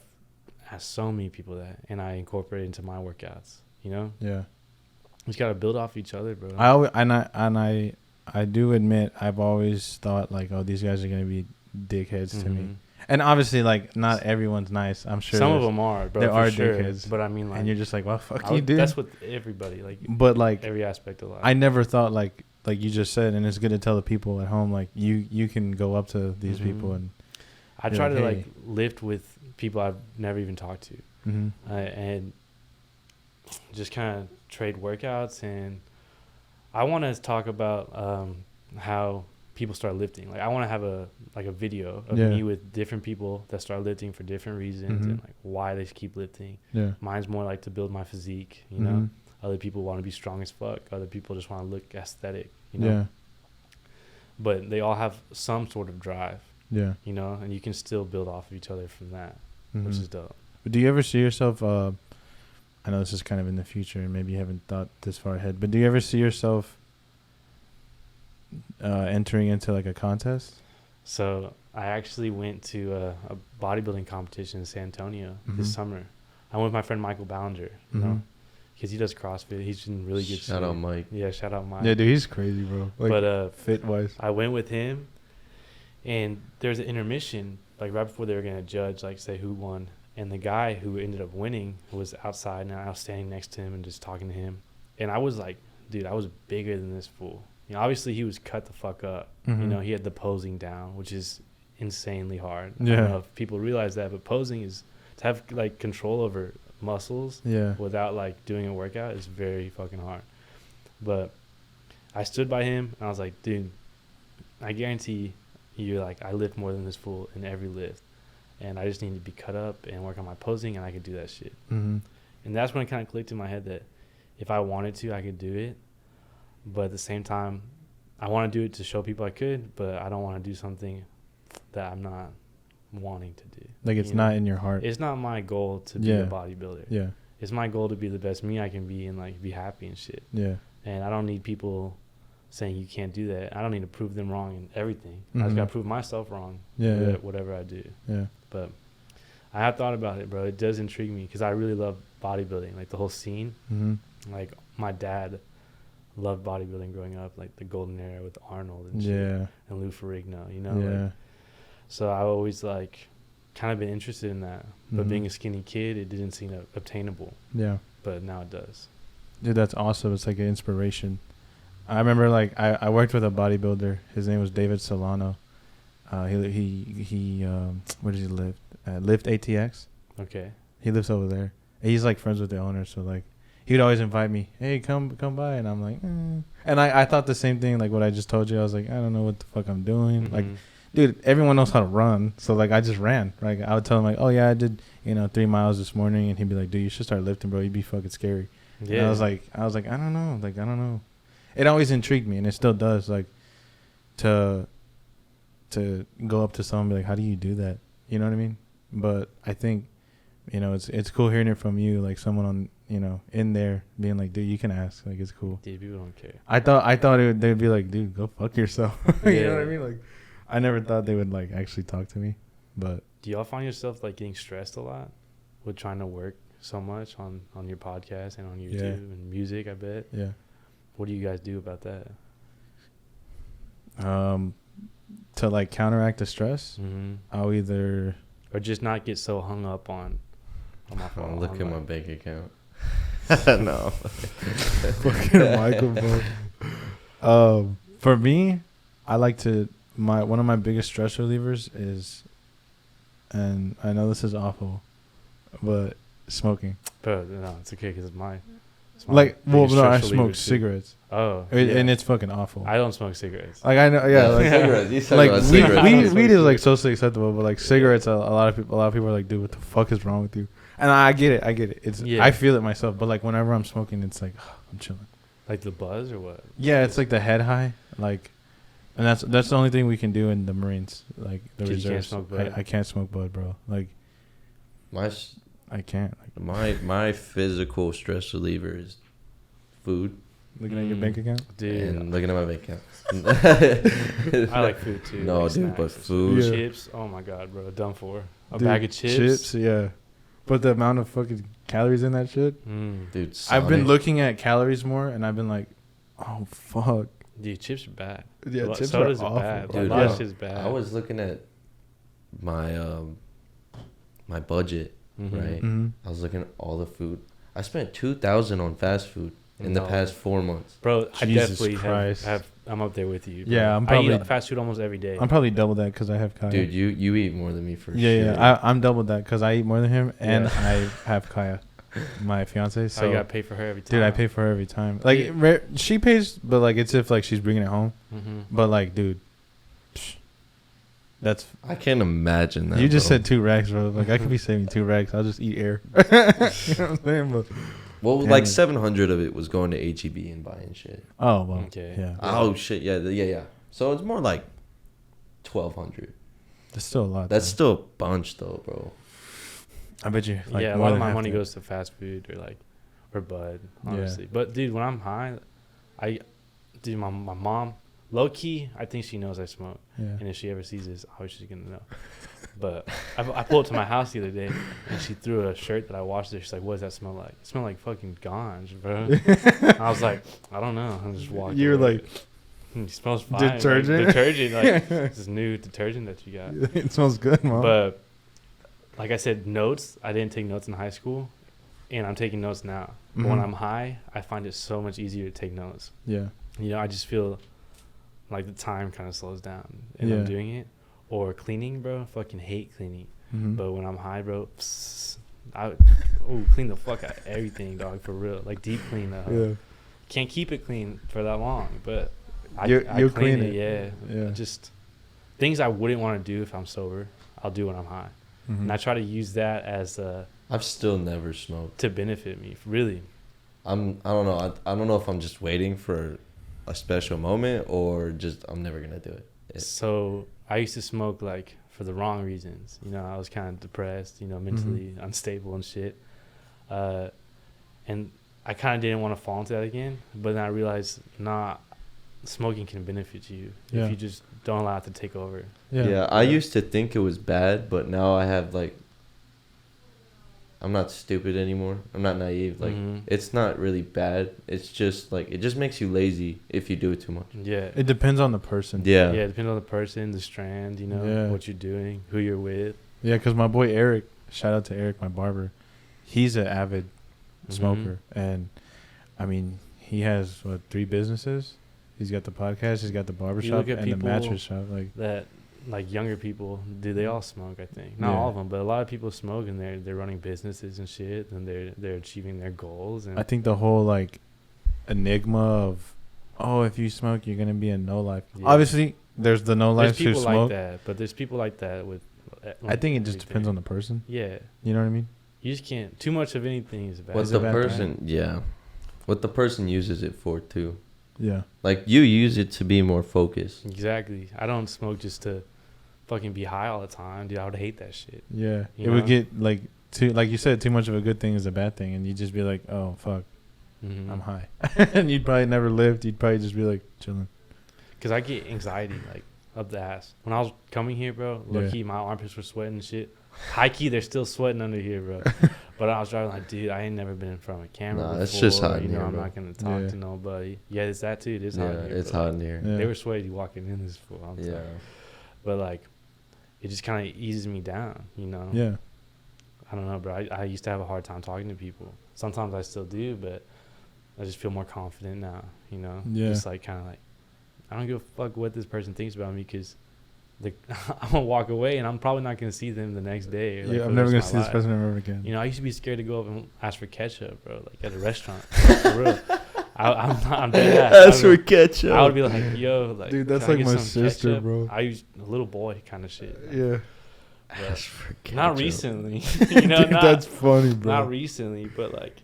S4: asked so many people that, and I incorporate it into my workouts. You know?
S3: Yeah.
S4: You just gotta build off each other, bro.
S3: I do admit I've always thought like, oh, these guys are gonna be dickheads to me. And obviously, like, not everyone's nice. I'm sure
S4: some of them are, bro.
S3: There are
S4: sure.
S3: dickheads,
S4: but I mean, like,
S3: and you're just like, well, fuck you, dude.
S4: That's with everybody, like,
S3: but like
S4: every aspect of life.
S3: I never thought like you just said, and it's good to tell the people at home, like, you can go up to these people and
S4: I try
S3: like,
S4: to
S3: hey.
S4: like lift with people I've never even talked to, and just kind of trade workouts. And I want to talk about how people start lifting. Like, I want to have a video of me with different people that start lifting for different reasons and like why they keep lifting.
S3: Yeah.
S4: Mine's more like to build my physique, you know. Other people want to be strong as fuck. Other people just want to look aesthetic, you know.
S3: Yeah.
S4: But they all have some sort of drive.
S3: Yeah.
S4: You know, and you can still build off of each other from that, which is dope.
S3: Do you ever see yourself, I know this is kind of in the future and maybe you haven't thought this far ahead, but do you ever see yourself entering into like a contest?
S4: So I actually went to a bodybuilding competition in San Antonio this summer. I went with my friend Michael Ballinger, you know, because he does CrossFit. He's in really good shape.
S2: Shout out Mike.
S4: Yeah, shout out Mike.
S3: Yeah, dude, he's crazy, bro. Like,
S4: but
S3: fit wise.
S4: I went with him, and there's an intermission, like right before they were going to judge, like say who won. And the guy who ended up winning was outside, and I was standing next to him and just talking to him. And I was like, dude, I was bigger than this fool. You know, obviously he was cut the fuck up. You know, he had the posing down, which is insanely hard. I don't know if people realize that, but posing is to have like control over muscles without like doing a workout is very fucking hard. But I stood by him and I was like, dude, I guarantee you, like, I lift more than this fool in every lift. And I just need to be cut up and work on my posing, and I could do that shit. And that's when it kind of clicked in my head that if I wanted to, I could do it. But at the same time, I want to do it to show people I could, but I don't want to do something that I'm not wanting to do.
S3: Like, it's not in your heart.
S4: It's not my goal to be a bodybuilder.
S3: Yeah.
S4: It's my goal to be the best me I can be and, like, be happy and shit.
S3: Yeah.
S4: And I don't need people saying you can't do that. I don't need to prove them wrong in everything. I just got to prove myself wrong whatever I do.
S3: Yeah.
S4: But I have thought about it, bro. It does intrigue me because I really love bodybuilding, like the whole scene. Like, my dad loved bodybuilding growing up, like the golden era with Arnold and shit, and Lou Ferrigno, you know. Like, so I always like kind of been interested in that, but being a skinny kid, it didn't seem obtainable. Yeah. But now it does.
S3: Dude, that's awesome. It's like an inspiration. I remember, like, I worked with a bodybuilder. His name was David Solano. He where does he live? Lift ATX.
S4: Okay.
S3: He lives over there. He's like friends with the owner, so like he would always invite me. Hey, come by, and I'm like, and I thought the same thing, like what I just told you. I was like, I don't know what the fuck I'm doing. Like, dude, everyone knows how to run, so like I just ran. Like, I would tell him like, oh yeah, I did 3 miles this morning, and he'd be like, dude, you should start lifting, bro. You'd be fucking scary. Yeah. And I was like, I don't know. Like, I don't know. It always intrigued me, and it still does. Like, to go up to someone and be like, how do you do that? You know what I mean? But I think, it's cool hearing it from you, like someone in there being like, dude, you can ask. Like, it's cool.
S4: Dude, people don't care.
S3: I thought they'd be like, dude, go fuck yourself. You know what I
S4: Yeah.
S3: mean? Like, I never thought they would like actually talk to me, but
S4: Do y'all find yourself like getting stressed a lot with trying to work so much on your podcast and on YouTube
S3: Yeah.
S4: and music? I bet.
S3: yeah.
S4: What do you guys do about that?
S3: To like counteract the stress,
S4: Mm-hmm.
S3: I'll either
S4: Or just not get so hung up on my phone.
S2: Look
S4: on,
S2: at my
S4: like-
S2: bank account. No.
S3: fucking Michael, bro. For me, I like to one of my biggest stress relievers is, and I know this is awful, but smoking.
S4: Bro, no, it's okay because it's my
S3: Like, well,
S4: biggest
S3: no, I
S4: stress reliever,
S3: smoke
S4: too.
S3: cigarettes,
S4: Oh,
S3: and
S4: yeah.
S3: it's fucking awful.
S4: I don't smoke cigarettes.
S3: Like I know, yeah, like
S2: cigarettes. You said
S3: like
S2: about
S3: weed,
S2: cigarettes.
S3: weed is like socially acceptable, but like cigarettes, a lot of people are like, dude, what the fuck is wrong with you? And I get it. It's
S4: Yeah.
S3: I feel it myself, but like whenever I'm smoking, it's like I'm chilling.
S4: Like the buzz or what?
S3: Yeah, it's like the head high, like, and that's the only thing we can do in the Marines, like the
S4: 'Cause you can't
S3: reserves.
S4: smoke bud?
S3: I can't smoke bud, bro. Like I can't. Like,
S2: My physical stress reliever is food
S3: looking at your bank account.
S4: Dude,
S2: and looking at my bank account.
S4: I like food too.
S2: No,
S4: like
S2: dude, but
S4: snacks.
S2: food.
S3: Yeah.
S4: Chips. Oh my god, bro, done for. A
S3: Dude,
S4: bag of chips.
S3: yeah. But the amount of fucking calories in that shit.
S2: Dude,
S3: I've been
S2: Sonic.
S3: looking at calories more, and I've been like, oh fuck.
S4: Dude, chips are bad.
S3: Yeah, chips
S4: sodas
S3: are
S4: are
S3: awful,
S4: bad.
S3: bro.
S4: Dude,
S2: Dude,
S4: a lot
S2: yeah.
S4: of shit's bad.
S2: I was looking at my my budget,
S4: Mhm.
S2: right?
S3: Mm-hmm.
S2: I was looking at all the food. I spent $2,000 on fast food in the
S4: No.
S2: past 4 months.
S4: Bro, I
S3: Jesus
S4: definitely
S3: Christ.
S4: have. I'm up there with you. Bro.
S3: Yeah, I'm
S4: I
S3: probably-
S4: eat fast food almost every day.
S3: I'm probably double that because I have Kaya.
S2: Dude, you eat more than me for
S3: yeah,
S2: sure.
S3: yeah. I'm double that because I eat more than him, and
S4: Yeah.
S3: I have Kaya, my fiance.
S4: So
S3: So,
S4: you gotta pay for her every time.
S3: dude, I pay for her every time. Like,
S4: Yeah.
S3: she pays, but like it's if like she's bringing it home.
S4: Mm-hmm.
S3: But like, dude, that's
S2: I can't imagine that.
S3: you just
S2: bro.
S3: said 2 racks, bro. Like I could be saving 2 racks. I'll just eat air. You know what I'm saying? But,
S2: Well,
S3: Damn
S2: like
S3: it.
S2: 700 of it was going to HEB and buying shit.
S3: oh well,
S4: Okay.
S3: yeah.
S2: Oh shit, yeah. So it's more like 1,200.
S3: That's still a lot.
S2: That's
S3: though.
S2: still a bunch though, bro.
S3: I bet you. Like,
S4: yeah, a
S3: more
S4: lot of
S3: than
S4: my
S3: half
S4: money
S3: that.
S4: goes to fast food or bud,
S3: Yeah.
S4: honestly. But dude, when I'm high, dude, my mom, low key, I think she knows I smoke.
S3: Yeah.
S4: And if she ever sees this, obviously she's gonna know. But I pulled up to my house the other day, and she threw a shirt that I washed there. She's like, "What does that smell like?" It smelled like fucking ganj, bro. I was like, "I don't know." I just walked.
S3: You were
S4: away.
S3: like,
S4: "It smells fine." like,
S3: Detergent?
S4: detergent, like this new detergent that you got.
S3: it smells good, mom.
S4: But like I said, notes. I didn't take notes in high school, and I'm taking notes now. But when
S3: Mhm.
S4: I'm high, I find it so much easier to take notes.
S3: yeah.
S4: You know, I just feel like the time kind of slows down, and
S3: Yeah.
S4: I'm doing it. Or cleaning, bro. Fucking hate cleaning.
S3: Mhm.
S4: But when I'm high, bro, clean the fuck out of everything, dog, for real. Like deep clean the hoe.
S3: Yeah.
S4: Can't keep it clean for that long, but I
S3: You'll
S4: clean
S3: clean
S4: it.
S3: it.
S4: Yeah.
S3: Yeah.
S4: Just things I wouldn't want to do if I'm sober, I'll do when I'm high,
S3: Mhm.
S4: and I try to use that as
S2: I've still never smoked.
S4: to benefit me. Really,
S2: I don't know. I don't know if I'm just waiting for a special moment or just I'm never gonna do it.
S4: So I used to smoke like for the wrong reasons. You know, I was kind of depressed, you know, mentally unstable and shit. And I kind of didn't want to fall into that again. But then I realized, smoking can benefit you
S3: Yeah.
S4: if you just don't allow it to take over.
S2: Yeah, I used to think it was bad, but now I have like I'm not stupid anymore. I'm not naive. Like
S4: Mhm.
S2: it's not really bad. It's just like it just makes you lazy if you do it too much.
S4: Yeah.
S3: It depends on the person.
S2: Yeah.
S4: Yeah, it depends on the person, the strand, you know,
S3: Yeah.
S4: what you're doing, who you're with.
S3: Yeah, because my boy Eric, shout out to Eric, my barber, he's an avid smoker. And, I mean, he has, 3 businesses? He's got the podcast, he's got the barbershop,
S4: look at
S3: and the
S4: people
S3: mattress shop. Like,
S4: That, like younger people, they all smoke, I think. Not
S3: Yeah.
S4: all of them, but a lot of people smoke, and they're running businesses and shit, and they're achieving their goals. And
S3: I think the whole, like, enigma of, if you smoke, you're going to be a no-life.
S4: Yeah.
S3: Obviously, there's the no-life
S4: there's
S3: who
S4: people like
S3: smoke.
S4: that, but there's people like that with.
S3: I think it just depends on the person.
S4: Yeah,
S3: You know what I mean?
S4: you just can't. Too much of anything is bad.
S2: What
S3: Is
S2: the
S3: it bad
S2: person, what the person uses it for too.
S3: Yeah.
S2: Like you use it to be more focused.
S4: Exactly. I don't smoke just to fucking be high all the time, dude. I would hate that shit.
S3: Yeah.
S4: You
S3: It would
S4: know?
S3: get, like, too, like you said, too much of a good thing is a bad thing, and you just be like, oh fuck,
S4: Mm-hmm.
S3: I'm high, and you'd probably never lived. You'd probably just be like chilling.
S4: Cause I get anxiety like up the ass. When I was coming here, bro, low
S3: Yeah.
S4: key my armpits were sweating and shit. High key, they're still sweating under here, bro. But I was driving like, dude, I ain't never been in front of a camera
S2: Nah,
S4: before.
S2: it's just hot in
S4: You know,
S2: here,
S4: I'm
S2: bro.
S4: not gonna talk
S3: Yeah.
S4: to nobody. Yeah, it's that too. It is hot
S2: Yeah,
S4: in here.
S2: it's
S4: but,
S2: hot
S4: like,
S2: in here.
S3: Yeah.
S4: They were sweaty walking in this fool. I'm
S2: Yeah.
S4: sorry. But like, it just kind of eases me down, you know.
S3: Yeah.
S4: I don't know, bro. I used to have a hard time talking to people. Sometimes I still do, but I just feel more confident now, you know?
S3: Yeah.
S4: Just like kind of like, I don't give a fuck what this person thinks about me because I'm going to walk away and I'm probably not going to see them the next day. Or, like,
S3: Yeah.
S4: for
S3: I'm
S4: the
S3: never gonna
S4: rest
S3: see
S4: of
S3: this
S4: my life.
S3: person ever again.
S4: You know, I used to be scared to go up and ask for ketchup, bro, like at a restaurant. For real. I'm dead ass.
S2: That's for ketchup.
S4: I would be like, yo, like,
S3: Dude, that's
S4: can I
S3: like
S4: get
S3: my
S4: some
S3: sister,
S4: ketchup?
S3: bro.
S4: I use a little boy kind of shit.
S3: Yeah.
S4: But
S2: Ask for ketchup.
S4: not recently. You know,
S3: Dude,
S4: not,
S3: that's funny, bro.
S4: not recently, but like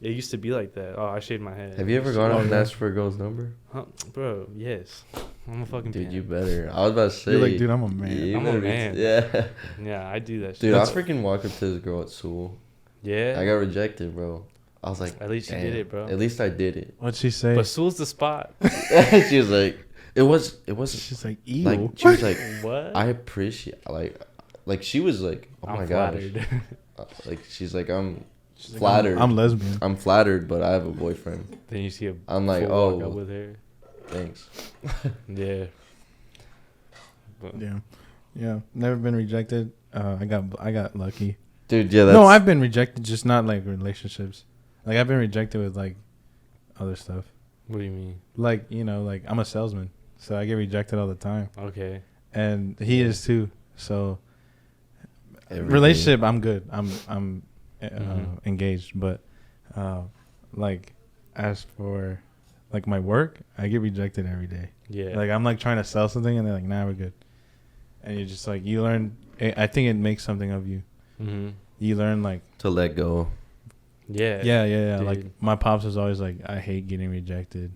S4: it used to be like that. Oh, I shaved my head.
S2: Have you ever gone
S3: Oh,
S2: up and
S3: yeah.
S2: asked for a girl's number?
S4: Huh, bro, yes. I'm a fucking
S2: Dude,
S4: pimp.
S2: you better. I was about to say.
S3: You're like, dude, I'm a man.
S2: you
S4: I'm a
S2: better be-
S4: man.
S2: Yeah.
S4: Yeah, I do that shit.
S2: Dude, I
S3: That's-
S2: freaking walked up to this girl at school.
S4: Yeah.
S2: I got rejected, bro. I was like,
S4: At least you did
S2: damn.
S4: it, bro.
S2: At least I did it.
S3: What'd she say?
S4: But Sewell's the spot.
S2: She was like, it wasn't
S3: She's like, ew.
S2: like, she was like,
S4: What?
S2: I appreciate, like she was like, oh
S4: I'm
S2: my gosh.
S4: flattered.
S2: Like, she's like, I'm
S3: She's like,
S2: flattered.
S3: I'm lesbian.
S2: I'm flattered, but I have a boyfriend.
S4: Then you see a
S2: I'm like,
S4: fool walk
S2: oh,
S4: up with her.
S2: thanks.
S4: Yeah. But
S3: Yeah. Yeah. Never been rejected. I got lucky.
S2: Dude, yeah, that's.
S3: No, I've been rejected, just not like relationships. Like I've been rejected with like other stuff.
S4: what do you mean?
S3: Like, you know, like I'm a salesman, so I get rejected all the time.
S4: Okay.
S3: And he is too. So
S2: everything.
S3: relationship, I'm good. I'm
S4: Mhm.
S3: engaged, but like as for like my work, I get rejected every day.
S4: Yeah.
S3: Like I'm like trying to sell something and they're like, nah, we're good. And you're just like, you learn. I think it makes something of you.
S4: Mm-hmm.
S3: You learn like,
S2: To let go.
S3: yeah. Like
S4: Dude.
S3: my pops was always like, I hate getting rejected.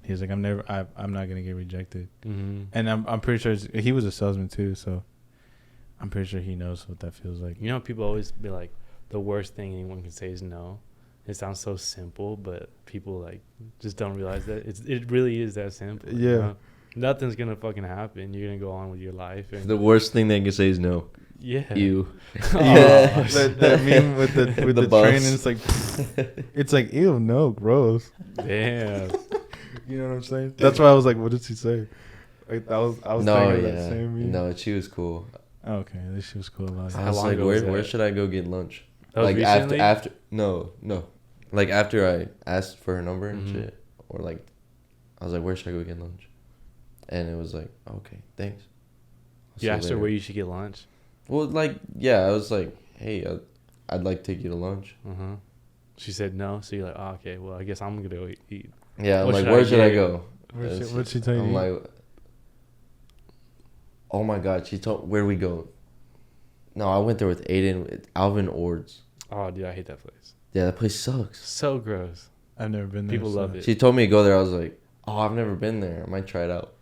S3: He's like, I'm not gonna get rejected.
S4: Mm-hmm.
S3: And I'm pretty sure he was a salesman too, so I'm pretty sure he knows what that feels like.
S4: You know, people always be like, the worst thing anyone can say is no. It sounds so simple, but people like just don't realize that it really is that simple. you
S3: Yeah.
S4: know? Nothing's gonna fucking happen. You're gonna go on with your life. And
S2: The worst thing they can say is no.
S4: yeah.
S2: You.
S4: Oh,
S3: Yeah,
S4: shit.
S3: that meme with the
S2: The
S3: the
S2: bus.
S3: train, and it's like ew, no, gross.
S4: Damn.
S3: You know what I'm saying? That's why I was like, what did she say? Like I was
S2: No,
S3: thinking of that
S2: yeah.
S3: same meme.
S2: No, she was cool.
S3: Oh, okay, at least she was cool about it.
S4: How
S2: I was
S4: long
S2: like,
S4: ago was
S2: where
S4: that?
S2: should I go get lunch?
S4: That was
S2: Like
S4: recently?
S2: after no. Like after I asked for her number and
S4: Mhm.
S2: shit. Or like I was like, where should I go get lunch? And it was like, okay, thanks. I'll see
S4: You asked her
S2: later.
S4: where you should get lunch.
S2: Well, like, yeah, I was like, hey, I'd like to take you to lunch.
S4: Uh-huh. She said no, so you're like, oh, okay, well, I guess I'm gonna go eat.
S2: Yeah, I'm
S4: What
S2: like,
S4: should
S2: where
S4: I
S2: should I
S4: get?
S2: go?
S3: What'd she tell you?
S2: I'm like, oh my god, she told, where we go? No, I went there with Aiden, with Alvin Ords.
S4: Oh, dude, I hate that place.
S2: Yeah, that place sucks.
S4: So gross.
S3: I've never been there.
S4: People love it.
S2: She told me to go there. I was like, oh, I've never been there. I might try it out.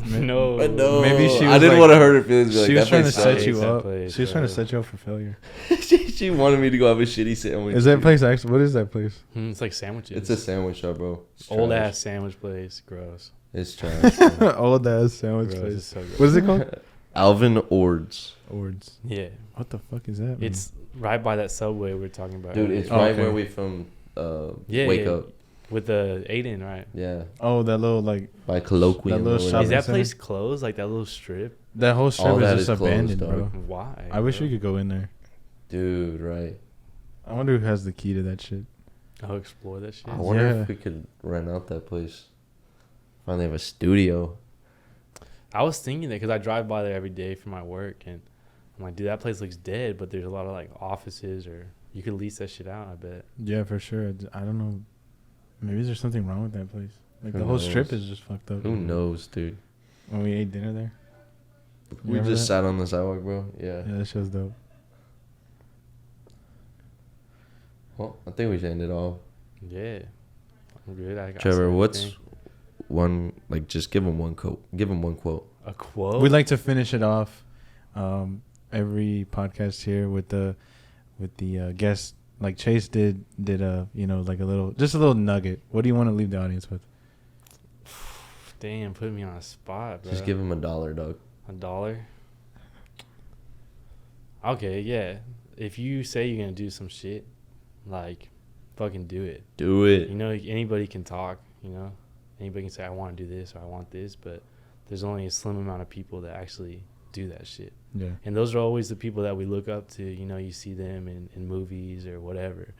S4: No.
S2: But no,
S3: Maybe she
S2: I
S3: was
S2: didn't
S3: like-
S2: want to hurt her feelings. Be like,
S3: She was
S2: that
S3: trying to
S2: place
S3: set
S2: sucks.
S3: you
S4: that
S3: up.
S4: place,
S3: She was trying to
S4: bro.
S3: set you up for failure.
S2: she wanted me to go have a shitty sandwich.
S3: Is that place actually? What is that place?
S4: It's like sandwiches.
S2: It's a sandwich shop, bro. It's
S4: old
S2: trash.
S4: ass sandwich place. Gross.
S2: It's trash. bro.
S3: Old ass sandwich
S4: Gross.
S3: place.
S4: It's so gross.
S3: What is it called?
S2: Alvin Ords.
S3: Ords.
S4: Yeah.
S3: What the fuck is that?
S4: It's right by that subway we were talking about.
S2: Dude,
S4: earlier.
S2: it's
S3: Oh,
S2: right
S3: okay.
S2: where we from
S4: Yeah,
S2: Wake
S4: yeah.
S2: Up.
S4: with the Aiden, right?
S2: Yeah.
S3: oh, that little like
S2: By Colloquium.
S3: That little
S2: or
S3: shopping
S4: Is
S2: whatever.
S4: that place closed? Like that little strip?
S3: that whole strip
S2: All that
S3: is just
S2: is closed,
S3: abandoned,
S2: dog.
S3: bro.
S4: Why?
S3: I wish
S4: bro?
S3: we could go in there.
S2: Dude, right.
S3: I wonder who has the key to that shit.
S4: I'll explore that shit.
S2: I wonder
S3: Yeah.
S2: if we could rent out that place. Finally have a studio.
S4: I was thinking that because I drive by there every day for my work, and I'm like, dude, that place looks dead, but there's a lot of like offices, or you could lease that shit out. I bet.
S3: Yeah, for sure. I don't know. Maybe there's something wrong with that place. Like
S2: Who
S3: the whole strip
S2: knows?
S3: is just fucked up.
S2: Who knows, dude?
S3: When we ate dinner there.
S2: We
S3: Remember
S2: just
S3: that?
S2: sat on the sidewalk, bro. Yeah.
S3: Yeah, that shit's dope.
S2: Well, I think we should end it off.
S4: Yeah, I'm good. I got
S2: Trevor, what's
S4: everything.
S2: one, like, just give him one quote. Give him one quote.
S4: A quote?
S3: We'd like to finish it off every podcast here with with the guest. Like Chase did a like a little nugget. What do you want to leave the audience with?
S4: Damn, put me on a spot, bro.
S2: Just give him $1, Doug.
S4: $1? Okay, yeah. If you say you're gonna do some shit, like, fucking do it.
S2: Do it.
S4: You know, anybody can talk. You know, anybody can say I want to do this or I want this, but there's only a slim amount of people that actually do that shit.
S3: Yeah.
S4: And those are always the people that we look up to. You know, you see them in movies or whatever,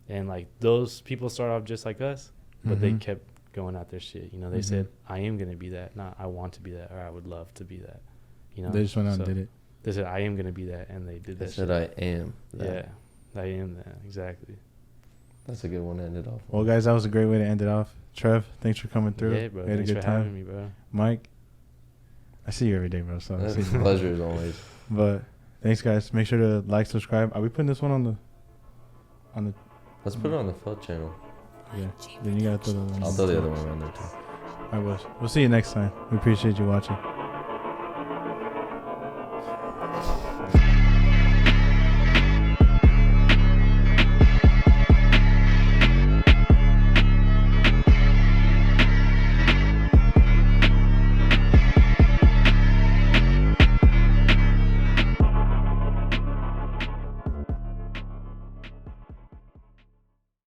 S4: and like those people start off just like us, but they kept going at their shit. You know, they said I am gonna be that, not I want to be that or I would love to be that. You know,
S3: They just went out and did it.
S4: They said I am gonna be that, and they did that.
S2: They said
S4: shit.
S2: I am that.
S4: Yeah, I am that, exactly.
S2: That's a good one to end it off.
S3: Well, guys, that was a great way to end it off. Trev, thanks for coming through.
S4: Yeah, bro.
S3: We had
S4: Thanks
S3: a good
S4: for
S3: time.
S4: having me, bro.
S3: Mike, I see you every day, bro. So
S2: It's a pleasure as always.
S3: But thanks, guys. Make sure to like, subscribe. Are we putting this one on the?
S2: Let's put it on the Feld channel.
S3: Yeah. Then you gotta throw the one.
S2: I'll throw the other one around there too.
S3: All right, boys. We'll see you next time. We appreciate you watching.